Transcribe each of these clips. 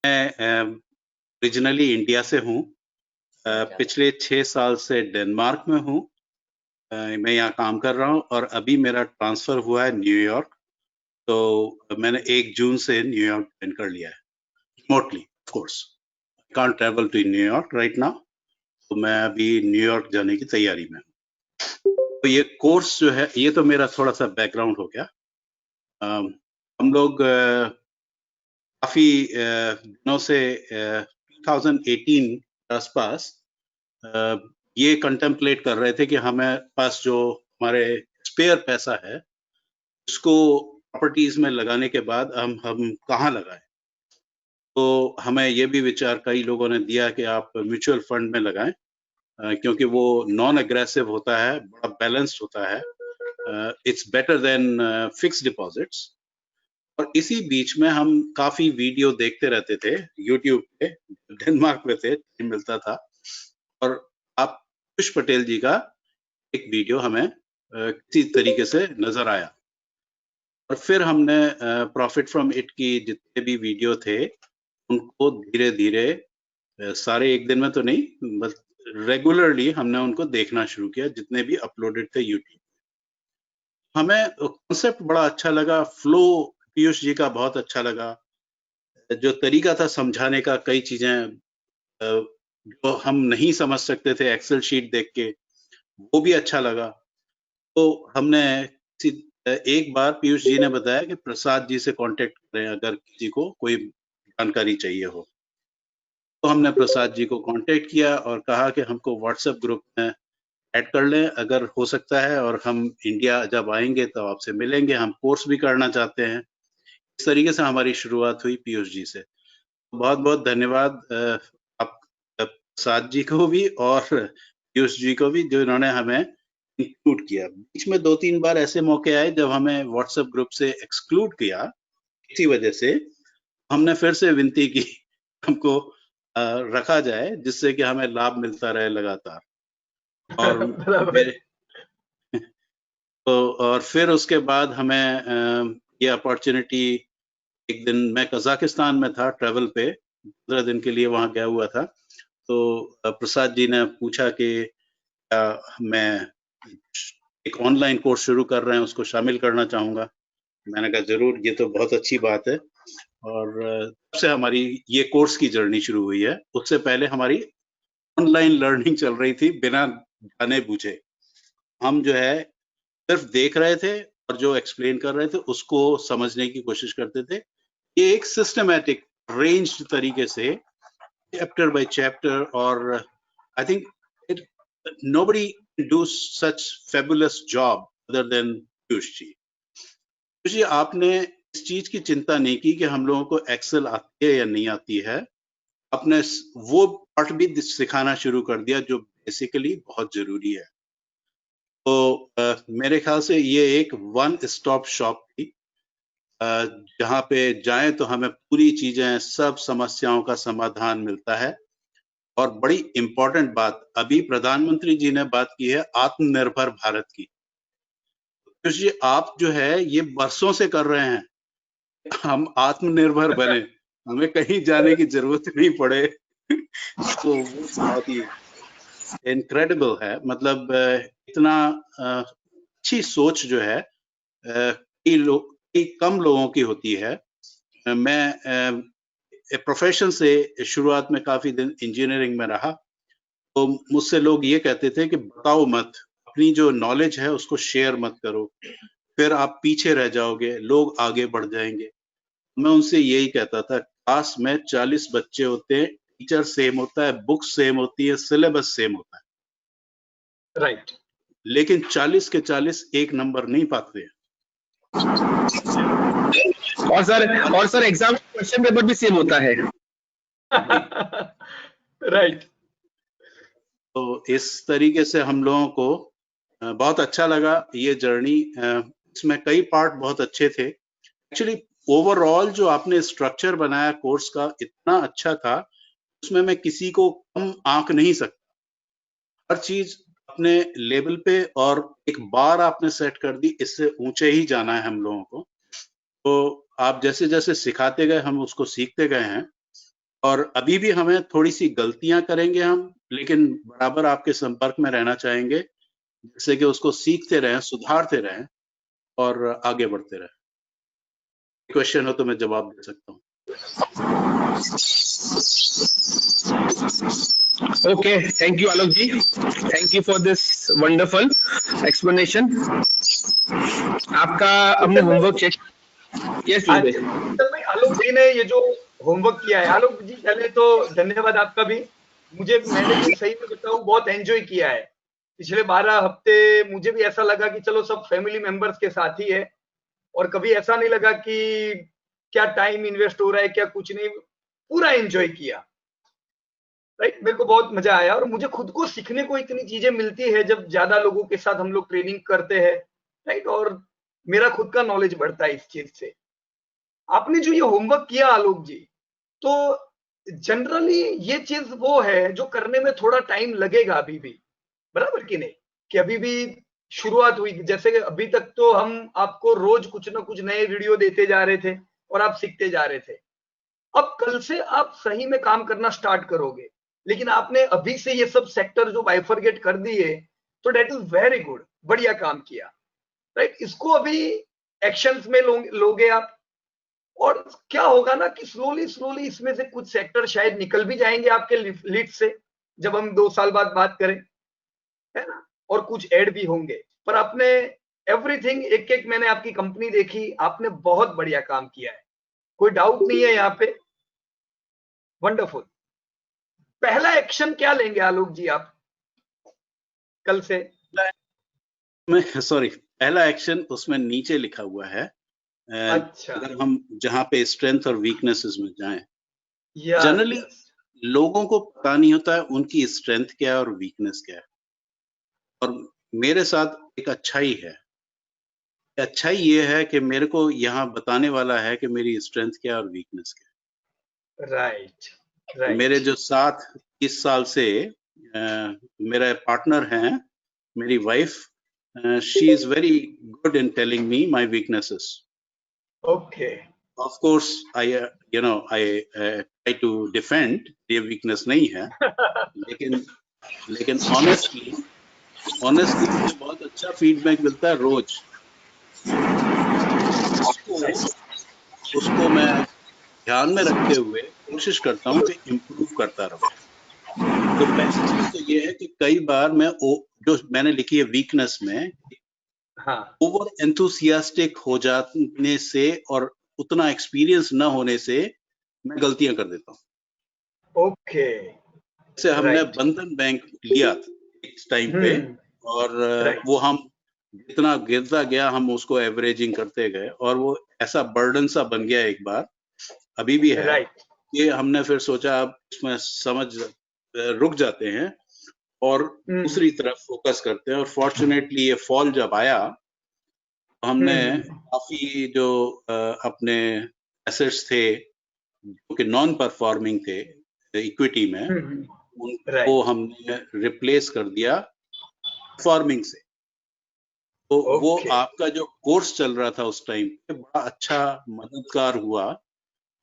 मैं originally India से हूँ। अच्छा। पिछले 6 साल से डेनमार्क में हूँ। मैं यहाँ काम कर रहा हूँ और अभी मेरा ट्रांसफ़र हुआ है न्यूयॉर्क। तो मैंने 1 जून से न्यूयॉर्क जॉइन कर लिया है, remotely of course. Can't travel to New York right now. तो मैं अभी न्यूयॉर्क जाने की तैयारी में हूँ। तो ये कोर्स जो है, ये तो मेरा थोड़ा-सा बैकग्राउंड हो गया। हम लोग काफ़ी दिनों से 2018 के आसपास अ, ये कंटेम्पलेट कर रहे थे कि हमें पास जो हमारे स्पेयर पैसा है, उसको प्रॉपर्टीज़ में लगाने के बाद हम कहाँ लगाएँ? तो हमें ये भी विचार कई लोगों ने दिया कि आप म्यूचुअल फंड में लगाएँ, क्योंकि वो नॉन एग्रेसिव होता है, बड़ा बैलेंस्ड होता है। It's better than fixed deposits. और इसी बीच में हम काफ़ी वीडियो देखते रहते थे यूट्यूब पे, डेनमार्क में थे, टाइम मिलता था। और आप पीयूष पटेल जी का एक वीडियो हमें किसी तरीके से नज़र आया और फिर हमने प्रॉफिट फ्रॉम इट की जितने भी वीडियो थे, उनको धीरे-धीरे सारे एक दिन में तो नहीं, बस रेगुलरली हमने उनको देखना शुरू किया, जितने भी अपलोडेड थे यूट्यूब। हमें कॉन्सेप्ट बड़ा अच्छा लगा, फ्लो पीयूष जी का बहुत अच्छा लगा। जो तरीका था समझाने का, कई चीज़ें जो हम नहीं समझ सकते थे एक्सेल शीट देख के, वो भी अच्छा लगा। तो हमने सी एक बार पीयूष जी ने बताया कि प्रसाद जी से कॉन्टैक्ट करें अगर किसी को कोई जानकारी चाहिए हो। तो हमने प्रसाद जी को कॉन्टैक्ट किया और कहा कि हमको व्हाट्सएप ग्रुप में ऐड कर लें अगर हो सकता है, और हम इंडिया जब आएँगे तो आपसे मिलेंगे, हम कोर्स भी करना चाहते हैं। इस तरीके से हमारी शुरुआत हुई पीयूष जी से। बहुत-बहुत धन्यवाद आप प्रसाद जी को भी और पीयूष जी को भी, जो इन्होंने हमें इंक्लूड किया। बीच में 2-3 बार ऐसे मौके आए जब हमें व्हाट्सएप ग्रुप से एक्सक्लूड किया, किसी वजह से। हमने फिर से विनती की हमको रखा जाए, जिससे कि हमें लाभ मिलता रहे लगातार। और बराबर। मेरे तो और फिर उसके बाद हमें ये अपॉर्च्युनिटी, एक दिन मैं कज़ाकिस्तान में था ट्रैवल पे, 15 दिन के लिए वहाँ गया हुआ था। तो प्रसाद जी ने पूछा कि मैं एक ऑनलाइन कोर्स शुरू कर रहे हैं, उसको शामिल करना चाहूँगा। मैंने कहा ज़रूर, ये तो बहुत अच्छी बात है। और तब से हमारी ये कोर्स की जर्नी शुरू हुई है। उससे पहले हमारी ऑनलाइन लर्निंग चल रही थी बिना जाने-बूझे। हम जो है सिर्फ देख रहे थे और जो एक्सप्लेन कर रहे थे उसको समझने की कोशिश करते थे। ये एक सिस्टमैटिक रेंज्ड तरीके से चैप्टर बाय चैप्टर, और I think it nobody do such fabulous job other than Piyush ji. Piyush ji, आपने इस चीज की चिंता नहीं की कि हम लोगों को एक्सेल आती है या नहीं आती है। आपने वो पार्ट भी सिखाना शुरू कर दिया जो बेसिकली बहुत जरूरी है। तो मेरे ख्याल से ये एक वन स्टॉप शॉप थी, अ, जहाँ पे जाएं तो हमें पूरी चीजें, सब समस्याओं का समाधान मिलता है। और बड़ी इम्पोर्टेंट बात, अभी प्रधानमंत्री जी ने बात की है आत्मनिर्भर भारत की। पीयूष जी, आप जो है ये बरसों से कर रहे हैं, हम आत्मनिर्भर बने, हमें कहीं जाने की जरूरत नहीं पड़े। तो वो बहुत ही इनक्रेडिबल है। मतलब इतना अच्छी सोच जो है कई कम लोगों की होती है। मैं प्रोफेशन से शुरुआत में काफी दिन इंजीनियरिंग में रहा, तो मुझसे लोग ये कहते थे कि बताओ मत, अपनी जो नॉलेज है उसको शेयर मत करो, फिर आप पीछे रह जाओगे, लोग आगे बढ़ जाएंगे। मैं उनसे यही कहता था, क्लास में 40 बच्चे होते हैं, टीचर सेम होता है, बुक सेम होती है, सिलेबस सेम होता है, राइट। लेकिन 40 के 40 एक नंबर नहीं पाते हैं। और सर एग्जाम क्वेश्चन पेपर भी सेम होता है। राइट। तो इस तरीके से हम लोगों को बहुत अच्छा लगा ये जर्नी। इसमें कई पार्ट बहुत अच्छे थे। एक्चुअली ओवरऑल जो आपने स्ट्रक्चर बनाया कोर्स का इतना अच्छा था, उसमें मैं किसी को कम आंक नहीं सकता। हर चीज अपने लेवल पे, और एक बार आपने सेट कर दी, इससे ऊंचे ही जाना है हम लोगों को। तो आप जैसे जैसे सिखाते गए, हम उसको सीखते गए हैं। और अभी भी हमें थोड़ी सी गलतियां करेंगे हम, लेकिन बराबर आपके संपर्क में रहना चाहेंगे, जिससे कि उसको सीखते रहें, सुधारते रहें और आगे बढ़ते रहें। क्वेश्चन हो तो मैं जवाब दे सकता हूँ। Okay, thank you, Alok ji. Thank you for this wonderful explanation. आपका हमने होमवर्क चेक। यस हाँ जी, तो भाई आलोक जी ने ये जो होमवर्क किया है, आलोक जी पहले तो धन्यवाद आपका भी। मैंने भी सही में बताऊं बहुत एंजॉय किया है पिछले 12 हफ्ते। मुझे भी ऐसा लगा कि चलो सब फैमिली मेंबर्स के साथ ही है, और कभी ऐसा नहीं लगा कि क्या टाइम इन्वेस्ट हो रहा है क्या कुछ नहीं, पूरा एंजॉय किया। राइट, मेरे को बहुत मजा आया, और मुझे खुद को सीखने को इतनी चीजें मिलती है जब ज्यादा लोगों के साथ हम लोग ट्रेनिंग करते हैं। राइट, और मेरा खुद का नॉलेज बढ़ता है इस चीज से। आपने जो ये होमवर्क किया आलोक जी, तो जनरली ये चीज वो है जो करने में थोड़ा टाइम लगेगा अभी भी, बराबर कि नहीं? कि अभी भी शुरुआत हुई, जैसे कि अभी तक तो हम आपको रोज कुछ ना कुछ नए वीडियो देते जा रहे थे और आप सीखते जा रहे थे। अब कल से आप सही में काम करना स्टार्ट करोगे, लेकिन आपने अभी से ये सब सेक्टर जो बाइफरगेट कर दिए, तो डेट इज वेरी गुड, बढ़िया काम किया। राइट, इसको अभी एक्शंस में लोगे आप, और क्या होगा ना कि स्लोली स्लोली इसमें से कुछ सेक्टर शायद निकल भी जाएंगे आपके लिस्ट से, जब हम 2 साल बाद बात करें, है ना? और कुछ ऐड भी होंगे। पर आपने एवरीथिंग एक एक, मैंने आपकी कंपनी देखी, आपने बहुत बढ़िया काम किया है, कोई डाउट नहीं है यहाँ पे। वंडरफुल। पहला एक्शन क्या लेंगे आलोक जी आप कल से? सॉरी, पहला एक्शन उसमें नीचे लिखा हुआ है। अच्छा, अगर हम जहाँ पे स्ट्रेंथ और वीकनेसेस में जाएं, यस जनरली यस, लोगों को पता नहीं होता है उनकी स्ट्रेंथ क्या है और वीकनेस क्या है। और मेरे साथ एक अच्छाई है, अच्छाई ये है कि मेरे को यहाँ बताने वाला है कि मेरी स्ट्रेंथ क्या है और वीकनेस क्या राइट है। राइट, मेरे जो साथ 30 साल से मेरे पार्टनर हैं, मेरी wife, she is very good in telling me my weaknesses. Okay, Of course, I try to defend, ये weakness नहीं है, लेकिन honestly मुझे बहुत अच्छा फीडबैक मिलता है रोज। उसको मैं ध्यान में रखते हुए कोशिश करता हूँ कि इम्प्रूव करता रहूं। तो पहली चीज तो ये है कि कई बार मैं जो मैंने लिखी है वीकनेस में, हाँ, ओवर एंथुसियास्टिक हो जाने से और उतना एक्सपीरियंस न होने से मैं गलतियां कर देता हूँ। ओके, जैसे हमने राइट, बंधन बैंक लिया था इस टाइम पे, और राइट, वो हम जितना गिरता गया हम उसको एवरेजिंग करते गए, और वो ऐसा बर्डन सा बन गया एक बार, अभी भी है, राइट, कि हमने फिर सोचा अब इसमें रुक जाते हैं और दूसरी तरफ फोकस करते हैं। और फॉर्चुनेटली ये फॉल जब आया, हमने काफी जो अपने एसेट्स थे जो कि नॉन परफॉर्मिंग थे इक्विटी में, उनको राइट, हमने रिप्लेस कर दिया परफॉर्मिंग से। तो वो ओके, आपका जो कोर्स चल रहा था उस टाइम पे बड़ा अच्छा मददगार हुआ।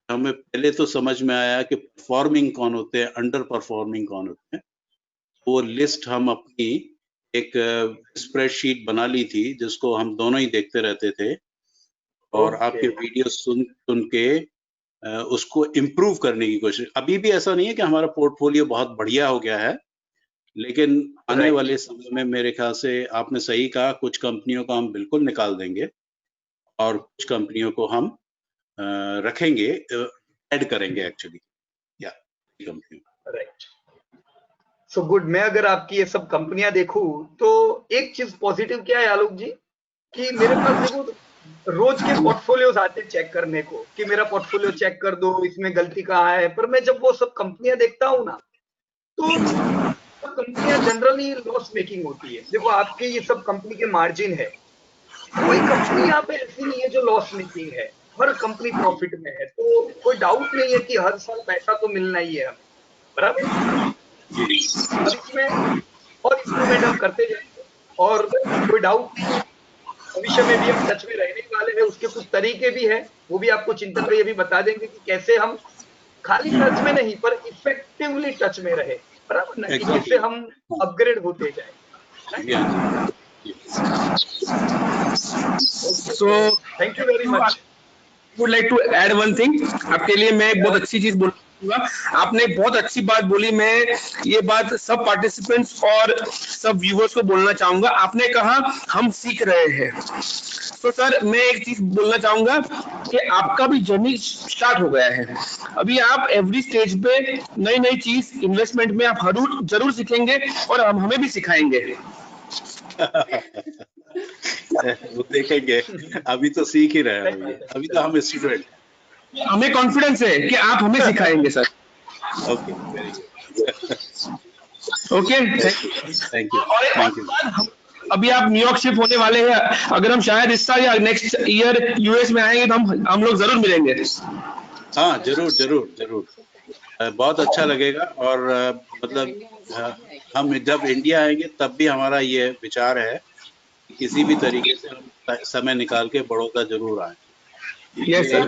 हमें पहले तो समझ में आया कि परफॉर्मिंग कौन होते हैं, अंडर परफॉर्मिंग कौन होते हैं। वो लिस्ट हम अपनी एक स्प्रेडशीट बना ली थी, जिसको हम दोनों ही देखते रहते थे, और ओके, आपके वीडियो सुन सुन के उसको इम्प्रूव करने की कोशिश। अभी भी ऐसा नहीं है कि हमारा पोर्टफोलियो बहुत बढ़िया हो गया है, लेकिन आने राइट, वाले समय में मेरे ख्याल से आपने सही कहा, कुछ कंपनियों को हम बिल्कुल निकाल देंगे और कुछ कंपनियों को हम रखेंगे, ऐड करेंगे एक्चुअली, या कंपनी। राइट। So good. मैं अगर आपकी ये सब कंपनियां देखूं, तो एक चीज पॉजिटिव क्या है आलोक जी, कि मेरे पास देखो रोज के पोर्टफोलियोज आते चेक करने को, कि मेरा पोर्टफोलियो चेक कर दो, इसमें गलती कहाँ है। पर मैं जब वो सब कंपनियां देखता हूँ ना, तो कंपनियां जनरली लॉस मेकिंग होती है। देखो आपके ये सब कंपनी के मार्जिन है, कोई कंपनी यहाँ पे ऐसी नहीं है जो लॉस मेकिंग है, हर कंपनी प्रॉफिट में है। तो कोई डाउट नहीं है कि हर साल पैसा तो मिलना ही है हमें, बराबर। अब इसमें और इम्प्रूवमेंट हम करते जाएंगे, और कोई डाउट नहीं है, भविष्य में भी हम टच में रहने वाले हैं। उसके कुछ तरीके भी हैं, वो भी आपको चिंतन भाई अभी बता देंगे कि कैसे हम खाली टच में नहीं पर इफेक्टिवली टच में रहे, बराबर ना, कि Exactly. जिससे हम अपग्रेड होते जाए। Yeah. So thank you very much. Would like to add one thing, आपके लिए मैं एक बहुत अच्छी चीज बोलूंगा। आपने एक बहुत अच्छी बात बोली, मैं ये बात सब पार्टिसिपेंट्स और सब व्यूअर्स को बोलना चाहूंगा। आपने कहा हम सीख रहे हैं, तो सर मैं एक चीज बोलना चाहूंगा कि आपका भी जर्नी स्टार्ट हो गया है। अभी आप एवरी स्टेज पे नई नई चीज इन्वेस्टमेंट में आप जरूर सीखेंगे और हम हमें भी सिखाएंगे। वो देखेंगे, अभी तो सीख ही रहे हैं, अभी तो हम स्टूडेंट। हमें कॉन्फिडेंस है कि आप हमें सिखाएंगे sir. Okay, very good. Okay, thank you. अभी आप न्यूयॉर्क शिफ्ट होने वाले हैं, अगर हम शायद इस साल या नेक्स्ट ईयर यूएस में आएंगे तो हम लोग जरूर मिलेंगे। हाँ, जरूर जरूर जरूर, बहुत अच्छा लगेगा। और मतलब हम जब इंडिया आएंगे तब भी हमारा ये विचार है कि किसी भी तरीके से हम समय निकाल के बड़ौदा जरूर आए। Yes sir,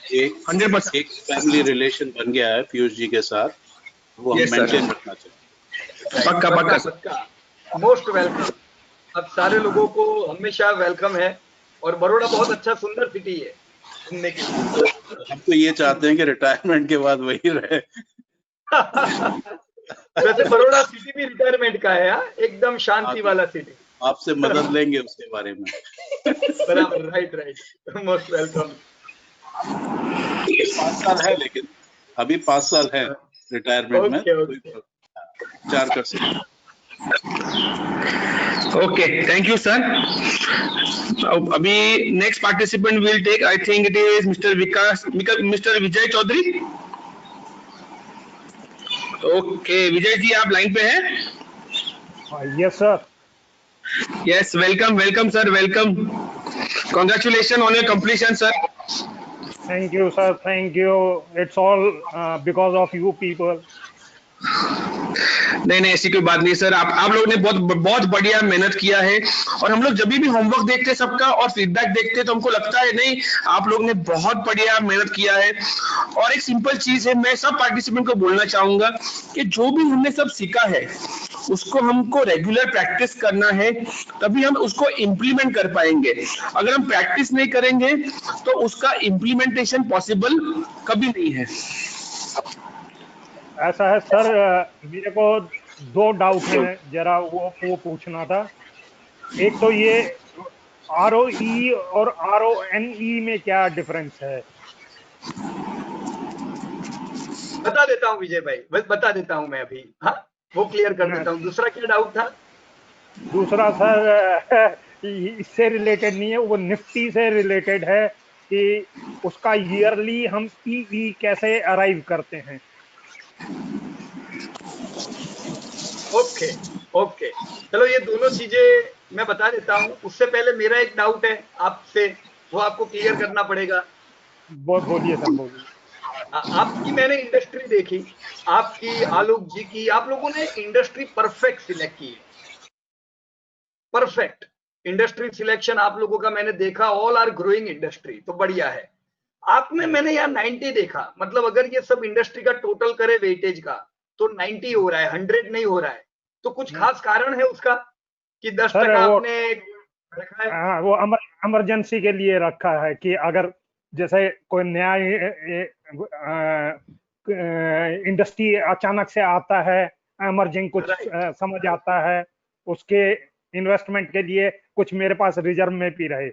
100%। एक फैमिली रिलेशन बन गया है पीयूष जी के साथ, वो हम Yes, sir. मेंटेन रखना चाहिए। पक्का पक्का पक्का, मोस्ट वेलकम। अब सारे लोगों को हमेशा वेलकम है, और बड़ौदा बहुत अच्छा सुंदर सिटी है घूमने के लिए। हम तो ये चाहते हैं कि रिटायरमेंट के बाद वही रहे। वैसे बड़ौदा सिटी भी रिटायरमेंट का है, एकदम शांति वाला सिटी। आपसे मदद लेंगे उसके बारे में। बराबर, राइट, मोस्ट वेलकम। 5 साल है, लेकिन अभी 5 साल है रिटायरमेंट में। ओके। विचार कर सकते। Okay, thank you sir. अभी next participant will take, I think it is mister Vijay Chaudhary. Okay Vijay ji, आप लाइन पे हैं? Yes sir. Yes, welcome sir, welcome. Congratulations on your completion, sir. Thank you, sir. Thank you. It's all because of you people. नहीं ऐसी कोई बात नहीं sir, आप लोगों ने बहुत बढ़िया मेहनत किया है। और हम लोग जब भी होमवर्क देखते हैं सबका और फीडबैक देखते हैं तो हमको लगता है नहीं, आप लोग ने बहुत बढ़िया मेहनत किया है। और एक सिंपल चीज है, मैं सब पार्टिसिपेंट को बोलना चाहूंगा कि जो भी हमने सब सीखा है उसको हमको रेगुलर प्रैक्टिस करना है, तभी हम उसको इम्प्लीमेंट कर पाएंगे। अगर हम प्रैक्टिस नहीं करेंगे तो उसका इम्प्लीमेंटेशन पॉसिबल कभी नहीं है। ऐसा है सर, मेरे को 2 डाउट हैं, जरा वो पूछना था। एक तो ये ROE और RONE में क्या डिफरेंस है? बता देता हूँ विजय भाई, बस बता देता हूँ मैं अभी। हाँ, वो क्लियर कर देता हूँ। दूसरा क्या डाउट था? दूसरा सर इससे रिलेटेड नहीं है, वो निफ्टी से रिलेटेड है कि उसका ईयरली हम PE कैसे अराइव करते हैं। ओके, चलो ये दोनों चीजें मैं बता देता हूँ। उससे पहले मेरा एक डाउट है आपसे, वो आपको क्लियर करना पड़ेगा। बोलिए सर, बोलिए। आपकी मैंने इंडस्ट्री देखी, आपकी, आलोक जी की, आप लोगों ने इंडस्ट्री परफेक्ट सिलेक्ट की है। परफेक्ट इंडस्ट्री सिलेक्शन आप लोगों का मैंने देखा, ऑल आर ग्रोइंग इंडस्ट्री, तो बढ़िया है। आपने, मैंने यहाँ 90 देखा, मतलब अगर ये सब इंडस्ट्री का टोटल करे वेटेज का तो 90 हो रहा है, 100 नहीं हो रहा है। तो कुछ खास कारण है उसका कि 10% आपने रखा है? हाँ, वो इमरजेंसी के लिए रखा है कि अगर जैसे कोई नया इंडस्ट्री अचानक से आता है, इमर्जिंग कुछ समझ आता है, उसके इन्वेस्टमेंट के लिए कुछ मेरे पास रिजर्व में भी रहे।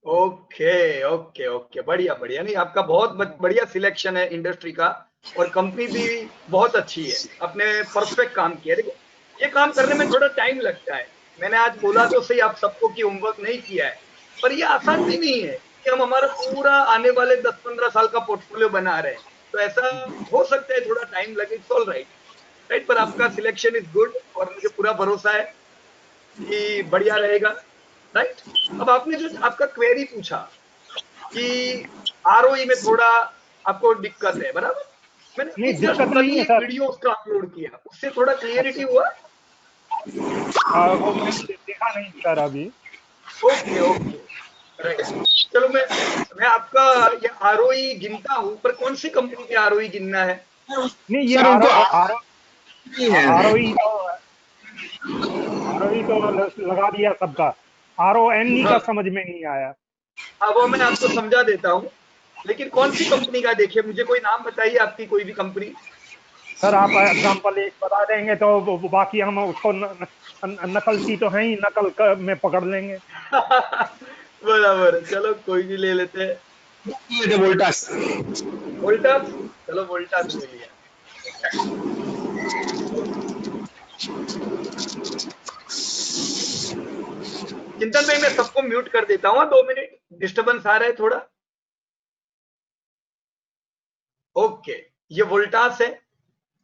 ओके, बढ़िया। नहीं, आपका बहुत बढ़िया सिलेक्शन है इंडस्ट्री का, और कंपनी भी बहुत अच्छी है, आपने परफेक्ट काम किया। देखो, ये काम करने में थोड़ा टाइम लगता है। मैंने आज बोला तो सही आप सबको कि होमवर्क नहीं किया है, पर ये आसान भी नहीं है कि हम हमारा पूरा आने वाले 10-15 साल का पोर्टफोलियो बना रहे हैं। तो ऐसा हो सकता है थोड़ा टाइम लगे, इट्स ऑल राइट, पर आपका सिलेक्शन इज गुड और मुझे पूरा भरोसा है कि बढ़िया रहेगा। राइट, अब आपने जो आपका क्वेरी पूछा कि ROE में थोड़ा आपको दिक्कत है, बराबर? मैंने जस्ट कल एक वीडियो उसका अपलोड किया, उससे थोड़ा क्लियरिटी हुआ। वो मैंने देखा नहीं सर अभी। Okay, right. चलो मैं आपका ये आरओई गिनता हूं, पर कौन सी कंपनी के आरओई गिनना है? नहीं, ये सर उनको आरओई तो लगा दिया सबका, RONE का हाँ, समझ में नहीं आया। अब वो मैं आपको समझा देता हूँ, लेकिन कौन सी कंपनी का देखिए, मुझे कोई नाम बताइए आपकी, कोई भी कंपनी। सर आप एग्जांपल एक बता देंगे तो बाकी हम उसको नकलची तो है ही, में पकड़ लेंगे। बराबर है, चलो कोई भी ले लेते हैं। वोल्टास। वोल्टास, चलो वोल्टास ले लिया। चिंतन भाई मैं सबको म्यूट कर देता हूँ, 2 मिनट डिस्टरबेंस आ रहा है थोड़ा। ओके, ये वोल्टास है।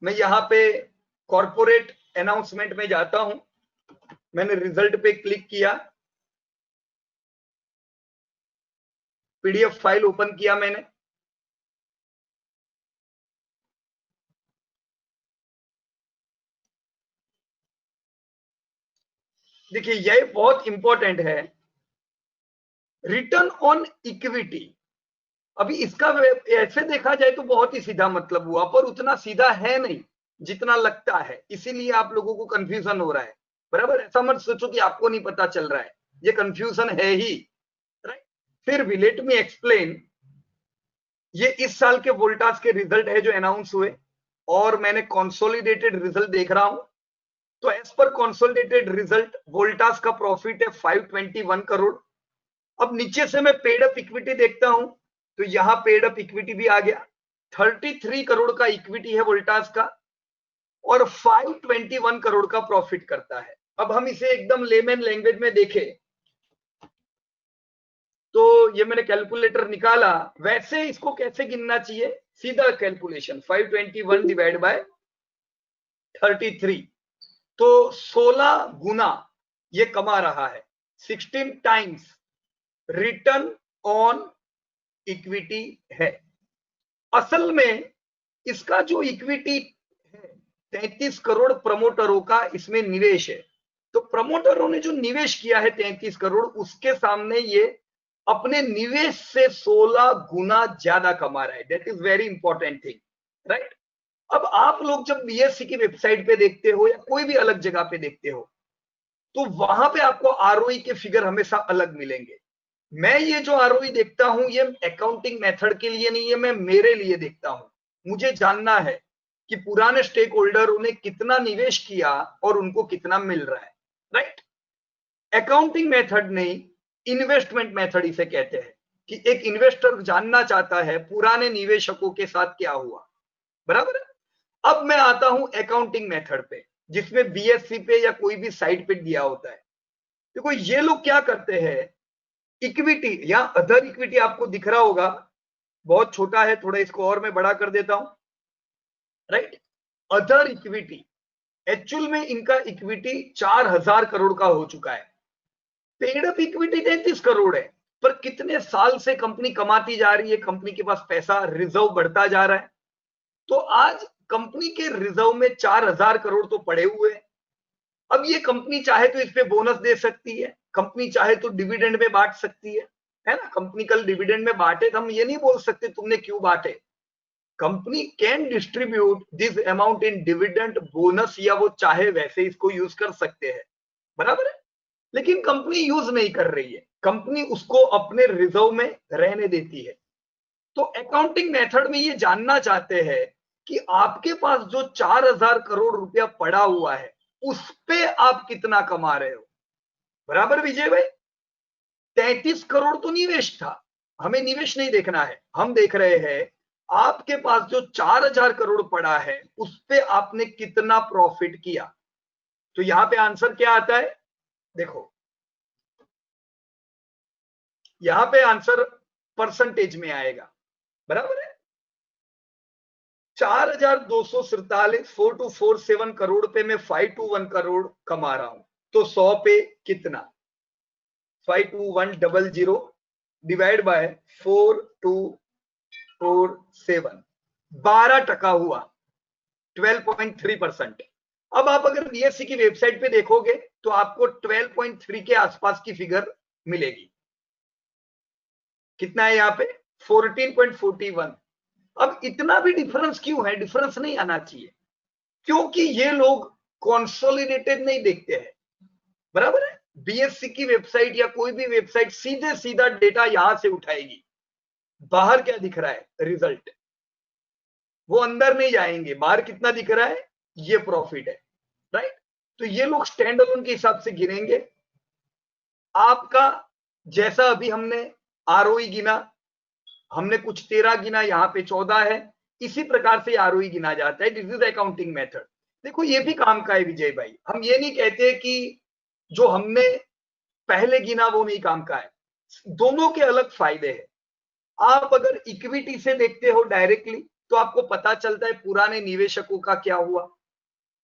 मैं यहाँ पे कॉर्पोरेट अनाउंसमेंट में जाता हूं, मैंने रिजल्ट पे क्लिक किया, पीडीएफ फाइल ओपन किया मैंने। देखिए यह बहुत इंपॉर्टेंट है, रिटर्न ऑन इक्विटी। अभी इसका ऐसे देखा जाए तो बहुत ही सीधा मतलब हुआ, पर उतना सीधा है नहीं जितना लगता है, इसीलिए आप लोगों को कंफ्यूजन हो रहा है। बराबर, ऐसा मत सोचो कि आपको नहीं पता चल रहा है, ये कंफ्यूजन है ही, राइट। फिर भी लेट मी एक्सप्लेन। ये इस साल के वोल्टास के रिजल्ट है जो अनाउंस हुए, और मैंने कंसोलिडेटेड रिजल्ट देख रहा हूं। तो as per consolidated result Voltas का प्रॉफिट है 521 करोड़। अब नीचे से मैं पेड अप इक्विटी देखता हूं, तो यहां पेड अप इक्विटी भी आ गया, 33 करोड़ का इक्विटी है वोल्टास का, और 521 करोड़ का प्रॉफिट करता है। अब हम इसे एकदम लेमन लैंग्वेज में देखें तो ये मैंने कैलकुलेटर निकाला, वैसे इसको कैसे गिनना चाहिए, सीधा कैलकुलेशन 521 डिवाइड बाय 33, तो 16 गुना ये कमा रहा है, 16 टाइम्स रिटर्न ऑन इक्विटी है। असल में इसका जो इक्विटी है 33 करोड़ प्रमोटरों का इसमें निवेश है, तो प्रमोटरों ने जो निवेश किया है 33 करोड़, उसके सामने ये अपने निवेश से 16 गुना ज्यादा कमा रहा है। That is very important thing, right. अब आप लोग जब बीएससी की वेबसाइट पे देखते हो या कोई भी अलग जगह पे देखते हो, तो वहां पे आपको आरओई के फिगर हमेशा अलग मिलेंगे। मैं ये जो आरओई देखता हूं ये अकाउंटिंग मेथड के लिए नहीं है, मैं मेरे लिए देखता हूं। मुझे जानना है कि पुराने स्टेक होल्डरों ने कितना निवेश किया और उनको कितना मिल रहा है, राइट। अकाउंटिंग मेथड नहीं, इन्वेस्टमेंट मेथड इसे कहते हैं, कि एक इन्वेस्टर जानना चाहता है पुराने निवेशकों के साथ क्या हुआ। बराबर है। अब मैं आता हूं अकाउंटिंग मेथड पे, जिसमें बीएससी पे या कोई भी साइट पे दिया होता है। देखो ये लोग क्या करते हैं, इक्विटी या अदर इक्विटी आपको दिख रहा होगा, बहुत छोटा है, थोड़ा इसको और मैं बड़ा कर देता हूं, राइट। अदर इक्विटी, एक्चुअल में इनका इक्विटी 4000 करोड़ का हो चुका है, पेड अप इक्विटी 33 करोड़ है, पर कितने साल से कंपनी कमाती जा रही है, कंपनी के पास पैसा रिजर्व बढ़ता जा रहा है। तो आज कंपनी के रिजर्व में 4000 करोड़ तो पड़े हुए हैं। अब ये कंपनी चाहे तो इस पे बोनस दे सकती है, कंपनी चाहे तो डिविडेंड में बांट सकती है ना। कंपनी कल डिविडेंड में बांटे तो हम ये नहीं बोल सकते तुमने क्यों बांटे। Company can distribute this amount in dividend, bonus, या वो चाहे वैसे इसको यूज कर सकते हैं, बराबर है। लेकिन कंपनी यूज नहीं कर रही है, कंपनी उसको अपने रिजर्व में रहने देती है। तो अकाउंटिंग मेथड में ये जानना चाहते हैं कि आपके पास जो 4000 करोड़ रुपया पड़ा हुआ है उस पे आप कितना कमा रहे हो। बराबर विजय भाई, 33 करोड़ तो निवेश था, हमें निवेश नहीं देखना है, हम देख रहे हैं आपके पास जो 4000 करोड़ पड़ा है उस पे आपने कितना प्रॉफिट किया। तो यहां पे आंसर क्या आता है, देखो यहां पे आंसर परसेंटेज में आएगा, बराबर है। 4247, 4247 करोड़ पे मैं 521 करोड़ कमा रहा हूं, तो 100 पे कितना, 52100 डिवाइड बाय 4247, 12% हुआ, 12.3%। अब आप अगर बीएससी की वेबसाइट पे देखोगे तो आपको 12.3 के आसपास की फिगर मिलेगी। कितना है यहाँ पे 14.41। अब इतना भी डिफरेंस क्यों है? डिफरेंस नहीं आना चाहिए, क्योंकि ये लोग कंसोलिडेटेड नहीं देखते हैं, बराबर है। बीएससी की वेबसाइट या कोई भी वेबसाइट सीधे सीधा डेटा यहां से उठाएगी, बाहर क्या दिख रहा है रिजल्ट, वो अंदर नहीं जाएंगे, बाहर कितना दिख रहा है ये प्रॉफिट है, राइट। तो ये लोग स्टैंड अलोन के हिसाब से गिनेंगे। आपका जैसा अभी हमने आरओई गिना, हमने कुछ 13 गिना, यहाँ पे 14 है, इसी प्रकार से आरओई गिना जाता है। This is accounting method. देखो ये भी काम का है विजय भाई, हम ये नहीं कहते कि जो हमने पहले गिना वो नहीं काम का है, दोनों के अलग फायदे हैं। आप अगर इक्विटी से देखते हो डायरेक्टली तो आपको पता चलता है पुराने निवेशकों का क्या हुआ।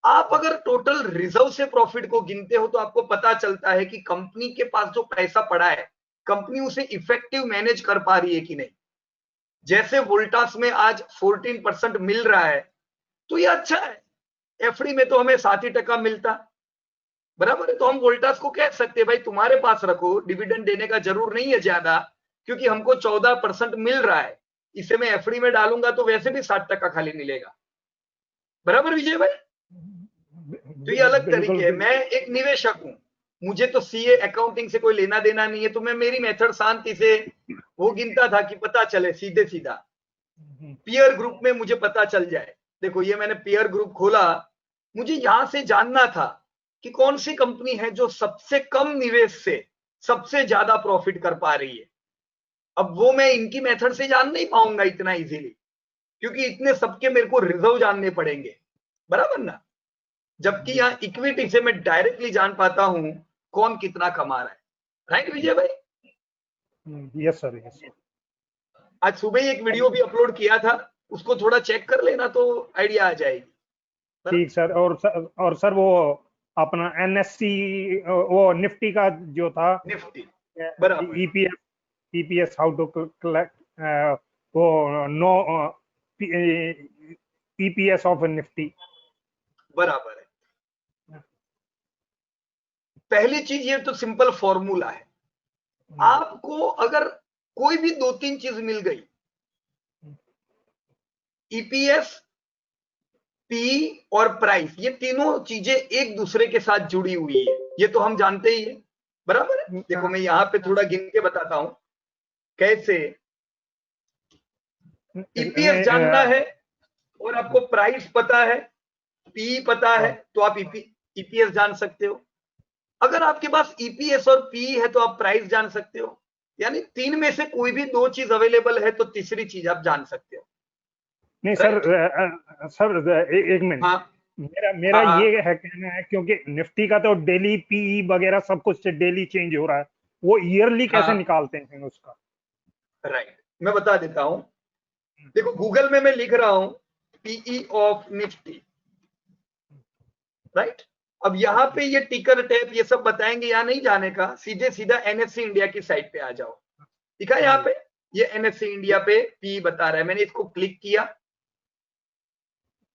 आप अगर टोटल रिजर्व से प्रॉफिट को गिनते हो तो आपको पता चलता है कि कंपनी के पास जो पैसा पड़ा है, कंपनी उसे इफेक्टिव मैनेज कर पा रही है कि नहीं। जैसे वोल्टास में आज 14% मिल रहा है तो ये अच्छा है, एफडी में तो हमें 7% मिलता, बराबर है। तो हम वोल्टास को कह सकते हैं भाई तुम्हारे पास रखो, डिविडेंड देने का जरूर नहीं है ज्यादा, क्योंकि हमको 14% मिल रहा है, इसे मैं एफडी में डालूंगा तो वैसे भी 60% खाली मिलेगा, बराबर विजय भाई। तो ये अलग तरीके है। मैं एक निवेशक हूं, मुझे तो सीए अकाउंटिंग से कोई लेना देना नहीं है, तो मैं मेरी मेथड शांति से वो गिनता था कि पता चले सीधे सीधा पीयर ग्रुप में मुझे पता चल जाए। देखो ये मैंने पीयर ग्रुप खोला, मुझे यहां से जानना था कि कौन सी कंपनी है जो सबसे कम निवेश से सबसे ज्यादा प्रॉफिट कर पा रही है। अब वो मैं इनकी मेथड से जान नहीं पाऊंगा इतना इजीली, क्योंकि इतने सबके मेरे को रिजर्व जानने पड़ेंगे, बराबर ना। जबकि यहाँ इक्विटी से मैं डायरेक्टली जान पाता हूं कौन कितना कमा रहा है, राइट विजय भाई। Yes sir, yes sir. आज सुबह ही एक वीडियो भी अपलोड किया था, उसको थोड़ा चेक कर लेना तो आइडिया आ जाएगी। ठीक सर। और सर वो अपना एनएससी वो निफ्टी का जो था, निफ्टी बराबर, ईपीएस हाउ टू कलेक्ट वो नो ईपीएस ऑफ निफ्टी, बराबर है। पहली चीज ये तो सिंपल फॉर्मूला है, आपको अगर कोई भी 2-3 चीज मिल गई, ईपीएस, पी और प्राइस, ये तीनों चीजें एक दूसरे के साथ जुड़ी हुई है, ये तो हम जानते ही है, बराबर है। देखो मैं यहाँ पे थोड़ा गिन के बताता हूं कैसे। ईपीएस जानना है और आपको प्राइस पता है, पी पता है, तो आप ईपीएस जान सकते हो। अगर आपके पास ईपीएस और पी है तो आप प्राइस जान सकते हो। यानी 3 में से कोई भी 2 चीज अवेलेबल है तो तीसरी चीज आप जान सकते हो। नहीं सर एक मिनट। हाँ, मेरा ये है कहना है, क्योंकि निफ्टी का तो डेली पीई वगैरह सब कुछ डेली चेंज हो रहा है, वो ईयरली कैसे निकालते हैं उसका? राइट, मैं बता देता हूं। देखो गूगल में मैं लिख रहा हूं पीई ऑफ निफ्टी, राइट। अब यहाँ पे ये टिकर टैप ये सब बताएंगे, यहाँ नहीं जाने का, सीधे सीधा एनएससी इंडिया की साइट पे आ जाओ। दिखा यहाँ पे, ये एनएससी इंडिया पे पी बता रहा है, मैंने इसको क्लिक किया।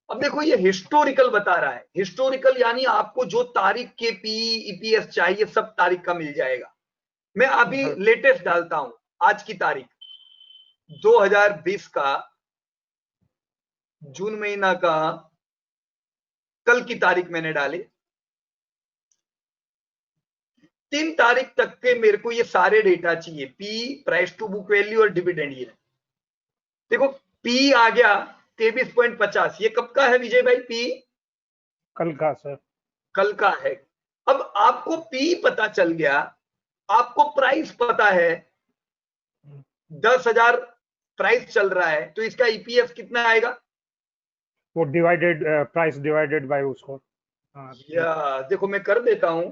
अब देखो ये हिस्टोरिकल बता रहा है, हिस्टोरिकल यानी आपको जो तारीख के पी ईपीएस चाहिए सब तारीख का मिल जाएगा। मैं अभी लेटेस्ट डालता हूं, आज की तारीख 2020 का जून महीना का कल की तारीख मैंने डाली। 3 तारीख तक के मेरे को ये सारे डेटा चाहिए, P, price to book value और डिविडेंड यील्ड। देखो पी आ गया 23.50, ये कब का है विजय भाई? पी कल का सर, कल का है। अब आपको पी पता चल गया, आपको प्राइस पता है, 10,000 प्राइस चल रहा है, तो इसका ईपीएस कितना आएगा? वो डिवाइडेड प्राइस डिवाइडेड बाय उसको। या देखो मैं कर देता हूं,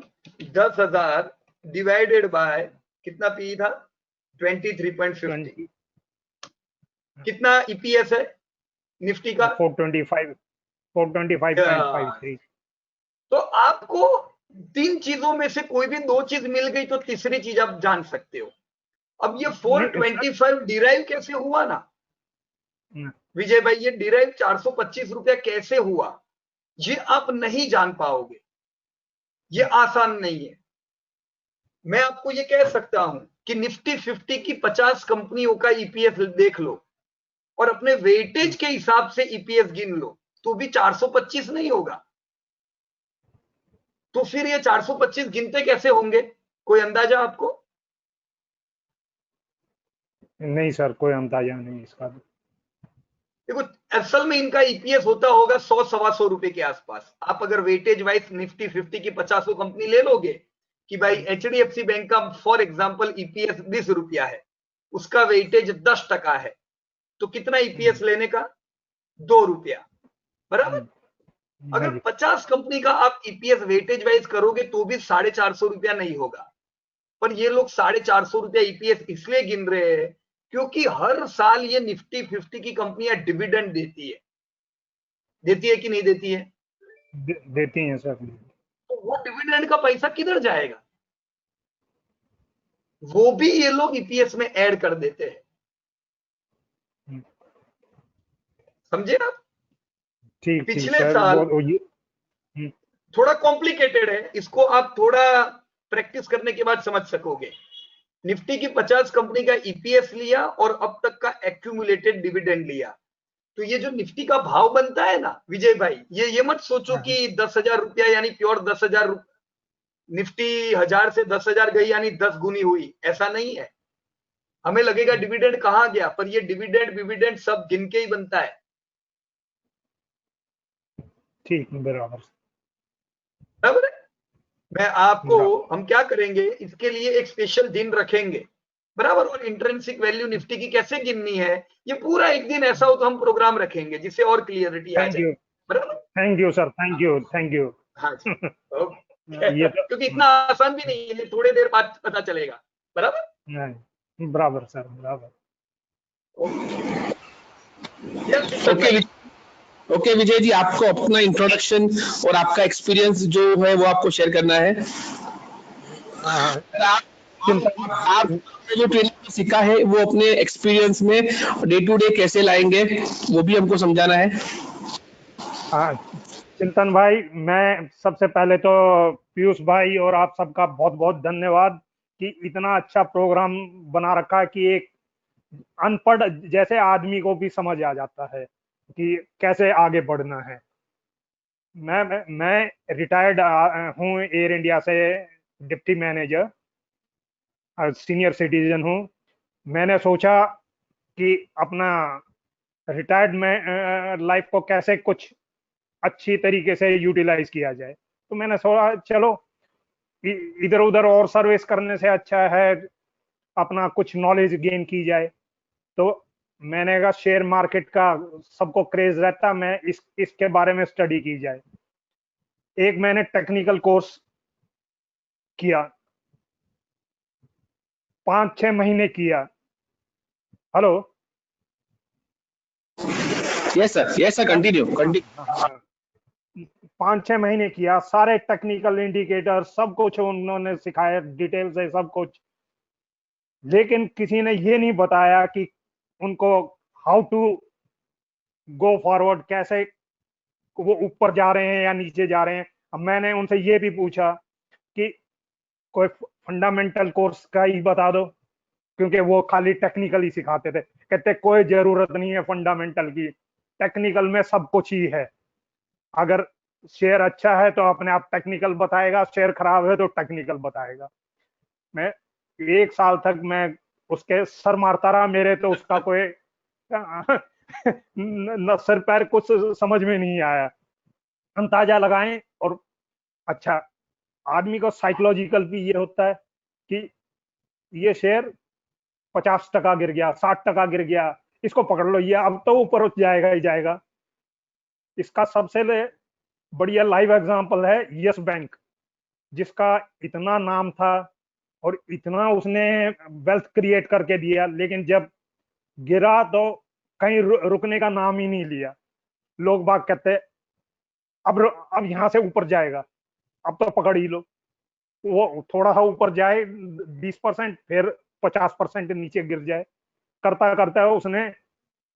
10,000 डिवाइडेड बाय कितना पी था? 23.50। कितना ईपीएस है निफ्टी का? 425.53। तो आपको 3 चीजों में से कोई भी 2 चीज मिल गई तो तीसरी चीज आप जान सकते हो। अब ये 425 डिराइव कैसे हुआ ना विजय भाई, ये डिराइव 425 रुपया कैसे हुआ ये आप नहीं जान पाओगे, ये आसान नहीं है। मैं आपको ये कह सकता हूं कि निफ्टी 50 की 50 कंपनियों का ईपीएस देख लो और अपने वेटेज के हिसाब से ईपीएस गिन लो, तो भी 425 नहीं होगा। तो फिर ये 425 गिनते कैसे होंगे, कोई अंदाजा आपको? नहीं सर, कोई अंदाजा नहीं इसका। देखो, असल में इनका ईपीएस होता होगा 100-125 रुपए के आसपास। आप अगर वेटेज वाइज निफ्टी 50 की 50 कंपनी ले लोगे कि भाई एचडीएफसी बैंक का फॉर एग्जांपल ईपीएस 20 रुपया है, उसका वेटेज 10% है, तो कितना ईपीएस लेने का? 2 रुपया, बराबर। अगर 50 कंपनी का आप ईपीएस वेटेज वाइज करोगे तो भी 450 रुपया नहीं होगा। पर ये लोग 450 रुपया ईपीएस इसलिए गिन रहे हैं क्योंकि हर साल ये निफ्टी 50 की कंपनियां डिविडेंड देती है कि नहीं देती है? देती हैं सर। तो वो डिविडेंड का पैसा किधर जाएगा? वो भी ये लोग ईपीएस में ऐड कर देते हैं। समझे आप? ठीक पिछले सर, साल थोड़ा कॉम्प्लिकेटेड है, इसको आप थोड़ा प्रैक्टिस करने के बाद समझ सकोगे। निफ्टी की 50 कंपनी का ईपीएस लिया और अब तक का एक्यूमुलेटेड डिविडेंड लिया, तो ये जो निफ्टी का भाव बनता है ना विजय भाई, ये मत सोचो कि 10,000 रुपया यानी प्योर 10,000, निफ्टी 1000 से 10,000 गई यानी 10 गुनी हुई, ऐसा नहीं है। हमें लगेगा डिविडेंड कहां गया, पर ये डिविडेंड सब गिन के ही बनता है। ठीक, बराबर बराबर है। मैं आपको, हम क्या करेंगे इसके लिए एक स्पेशल दिन रखेंगे, बराबर। और इंट्रिंसिक वैल्यू निफ्टी की कैसे गिननी है, ये पूरा एक दिन ऐसा हो तो हम प्रोग्राम रखेंगे जिससे और क्लियरिटी आ जाए, बराबर। Thank you sir, thank you. हाँ जी, ओके। ये तो क्योंकि इतना आसान भी नहीं है, ये थोड़ी देर बाद पता चलेगा, बराबर। बराबर सर, बराबर। ओके ओके विजय जी, आपको अपना इंट्रोडक्शन और आपका एक्सपीरियंस जो है वो आपको शेयर करना है। आप जो ट्रेनिंग में सीखा है वो अपने एक्सपीरियंस में डे टू डे कैसे लाएंगे, वो भी हमको समझाना है। चिंतन भाई, मैं सबसे पहले तो पीयूष भाई और आप सबका बहुत बहुत धन्यवाद कि इतना अच्छा प्रोग्राम बना रखा है कि एक अनपढ़ जैसे आदमी को भी समझ आ जाता है कि कैसे आगे बढ़ना है। मैं रिटायर्ड हूँ एयर इंडिया से, डिप्टी मैनेजर, सीनियर सिटीजन हूँ। मैंने सोचा कि अपना रिटायर्ड में लाइफ को कैसे कुछ अच्छी तरीके से यूटिलाइज किया जाए, तो मैंने सोचा चलो इधर उधर और सर्विस करने से अच्छा है अपना कुछ नॉलेज गेन की जाए। तो मैंने कहा शेयर मार्केट का सबको क्रेज रहता, मैं इसके बारे में स्टडी की जाए। एक मैंने टेक्निकल कोर्स किया, 5-6 महीने किया। Hello, yes sir, continue. 5-6 महीने किया, सारे टेक्निकल इंडिकेटर सब कुछ उन्होंने सिखाया डिटेल से सब कुछ, लेकिन किसी ने ये नहीं बताया कि उनको हाउ टू गो फॉरवर्ड, कैसे वो ऊपर जा रहे हैं या नीचे जा रहे हैं। अब मैंने उनसे ये भी पूछा कि कोई फंडामेंटल कोर्स का ही बता दो, क्योंकि वो खाली टेक्निकल ही सिखाते थे। कहते कोई जरूरत नहीं है फंडामेंटल की, टेक्निकल में सब कुछ ही है। अगर शेयर अच्छा है तो अपने आप टेक्निकल बताएगा, शेयर खराब है तो टेक्निकल बताएगा। मैं 1 साल तक मैं उसके सर मारता रहा, मेरे तो उसका कोई न सर पैर कुछ समझ में नहीं आया। अंदाजा लगाएं। और अच्छा, आदमी को साइकोलॉजिकल भी ये होता है कि ये शेयर 50% गिर गया, 60% गिर गया, इसको पकड़ लो, ये अब तो ऊपर उठ जाएगा ही जाएगा। इसका सबसे बढ़िया लाइव एग्जांपल है यस बैंक, जिसका इतना नाम था और इतना उसने वेल्थ क्रिएट करके दिया, लेकिन जब गिरा तो कहीं रुकने का नाम ही नहीं लिया। लोग बाग कहते अब यहां से ऊपर जाएगा, अब तो पकड़ ही लो। वो थोड़ा सा ऊपर जाए 20%, फिर 50% नीचे गिर जाए, करता करता उसने,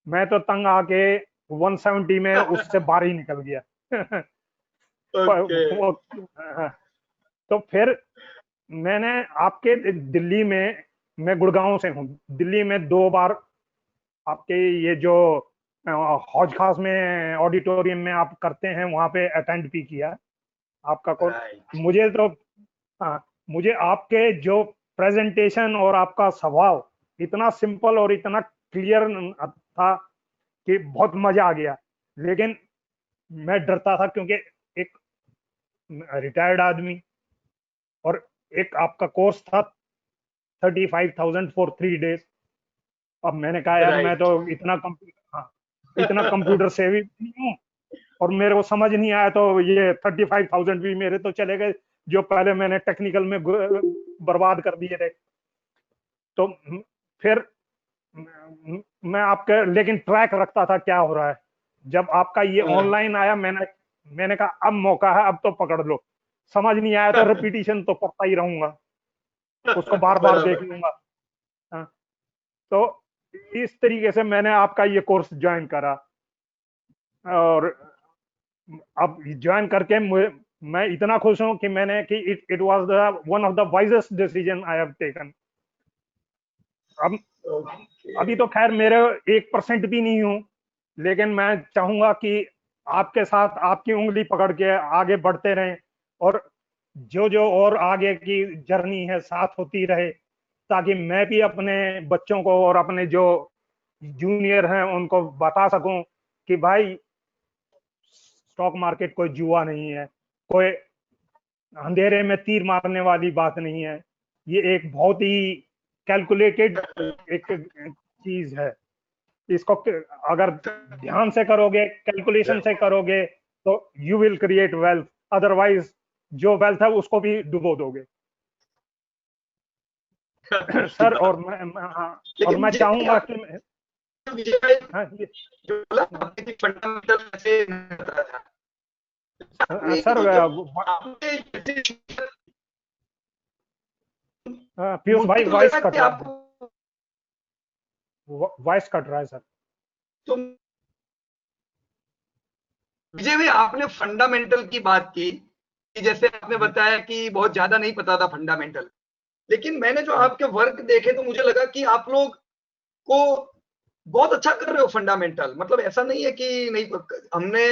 मैं तो तंग आके 170 में उससे बाहर ही निकल गया। ओके। तो फिर मैंने आपके दिल्ली में, मैं गुड़गांव से हूँ, दिल्ली में 2 बार आपके ये जो हौज खास में ऑडिटोरियम में आप करते हैं वहां पे अटेंड भी किया आपका कोर्स। राइट। मुझे तो मुझे आपके जो प्रेजेंटेशन और आपका स्वभाव इतना सिंपल और इतना क्लियर था कि बहुत मजा आ गया। लेकिन मैं डरता था क्योंकि एक रिटायर्ड आदमी और एक आपका कोर्स था 35,000 फॉर 3 डेज। अब मैंने कहा यार मैं तो इतना कंप्यूटर सेवी नहीं हूँ और मेरे को समझ नहीं आया, तो ये 35,000 भी मेरे तो चले गए जो पहले मैंने टेक्निकल में बर्बाद कर दिए थे। तो फिर मैं आपके लेकिन ट्रैक रखता था क्या हो रहा है। जब आपका ये ऑनलाइन आया मैंने कहा अब मौका है, अब तो पकड़ लो। समझ नहीं आया तो रिपीटिशन तो करता ही रहूंगा, उसको बार बार देख लूंगा। तो इस तरीके से मैंने आपका ये कोर्स ज्वाइन करा और अब ज्वाइन करके मैं इतना खुश हूं कि मैंने कि it was the one of the wisest decision I have taken. अब अभी तो खैर मेरे 1% भी नहीं हूं, लेकिन मैं चाहूंगा कि आपके साथ आपकी उंगली पकड़ के आगे बढ़ते रहें और जो और आगे की जर्नी है साथ होती रहे, ताकि मैं भी अपने बच्चों को और अपने जो जूनियर हैं उनको बता सकूं कि भाई स्टॉक मार्केट कोई जुआ नहीं है, कोई अंधेरे में तीर मारने वाली बात नहीं है। ये एक बहुत ही कैलकुलेटेड एक चीज है। इसको अगर ध्यान से करोगे, कैलकुलेशन से करोगे तो you will create wealth, otherwise जो वेल्थ है उसको भी डुबो दोगे। सर और मैं चाहूंगा कि सर पीयूष भाई वॉइस कट रहा है, वॉइस कट रहा है सर। तो विजय भाई आपने फंडामेंटल की बात की कि जैसे आपने बताया कि बहुत ज्यादा नहीं पता था फंडामेंटल, लेकिन मैंने जो आपके वर्क देखे तो मुझे लगा कि आप लोग को बहुत अच्छा कर रहे हो फंडामेंटल। मतलब ऐसा नहीं है कि नहीं, हमने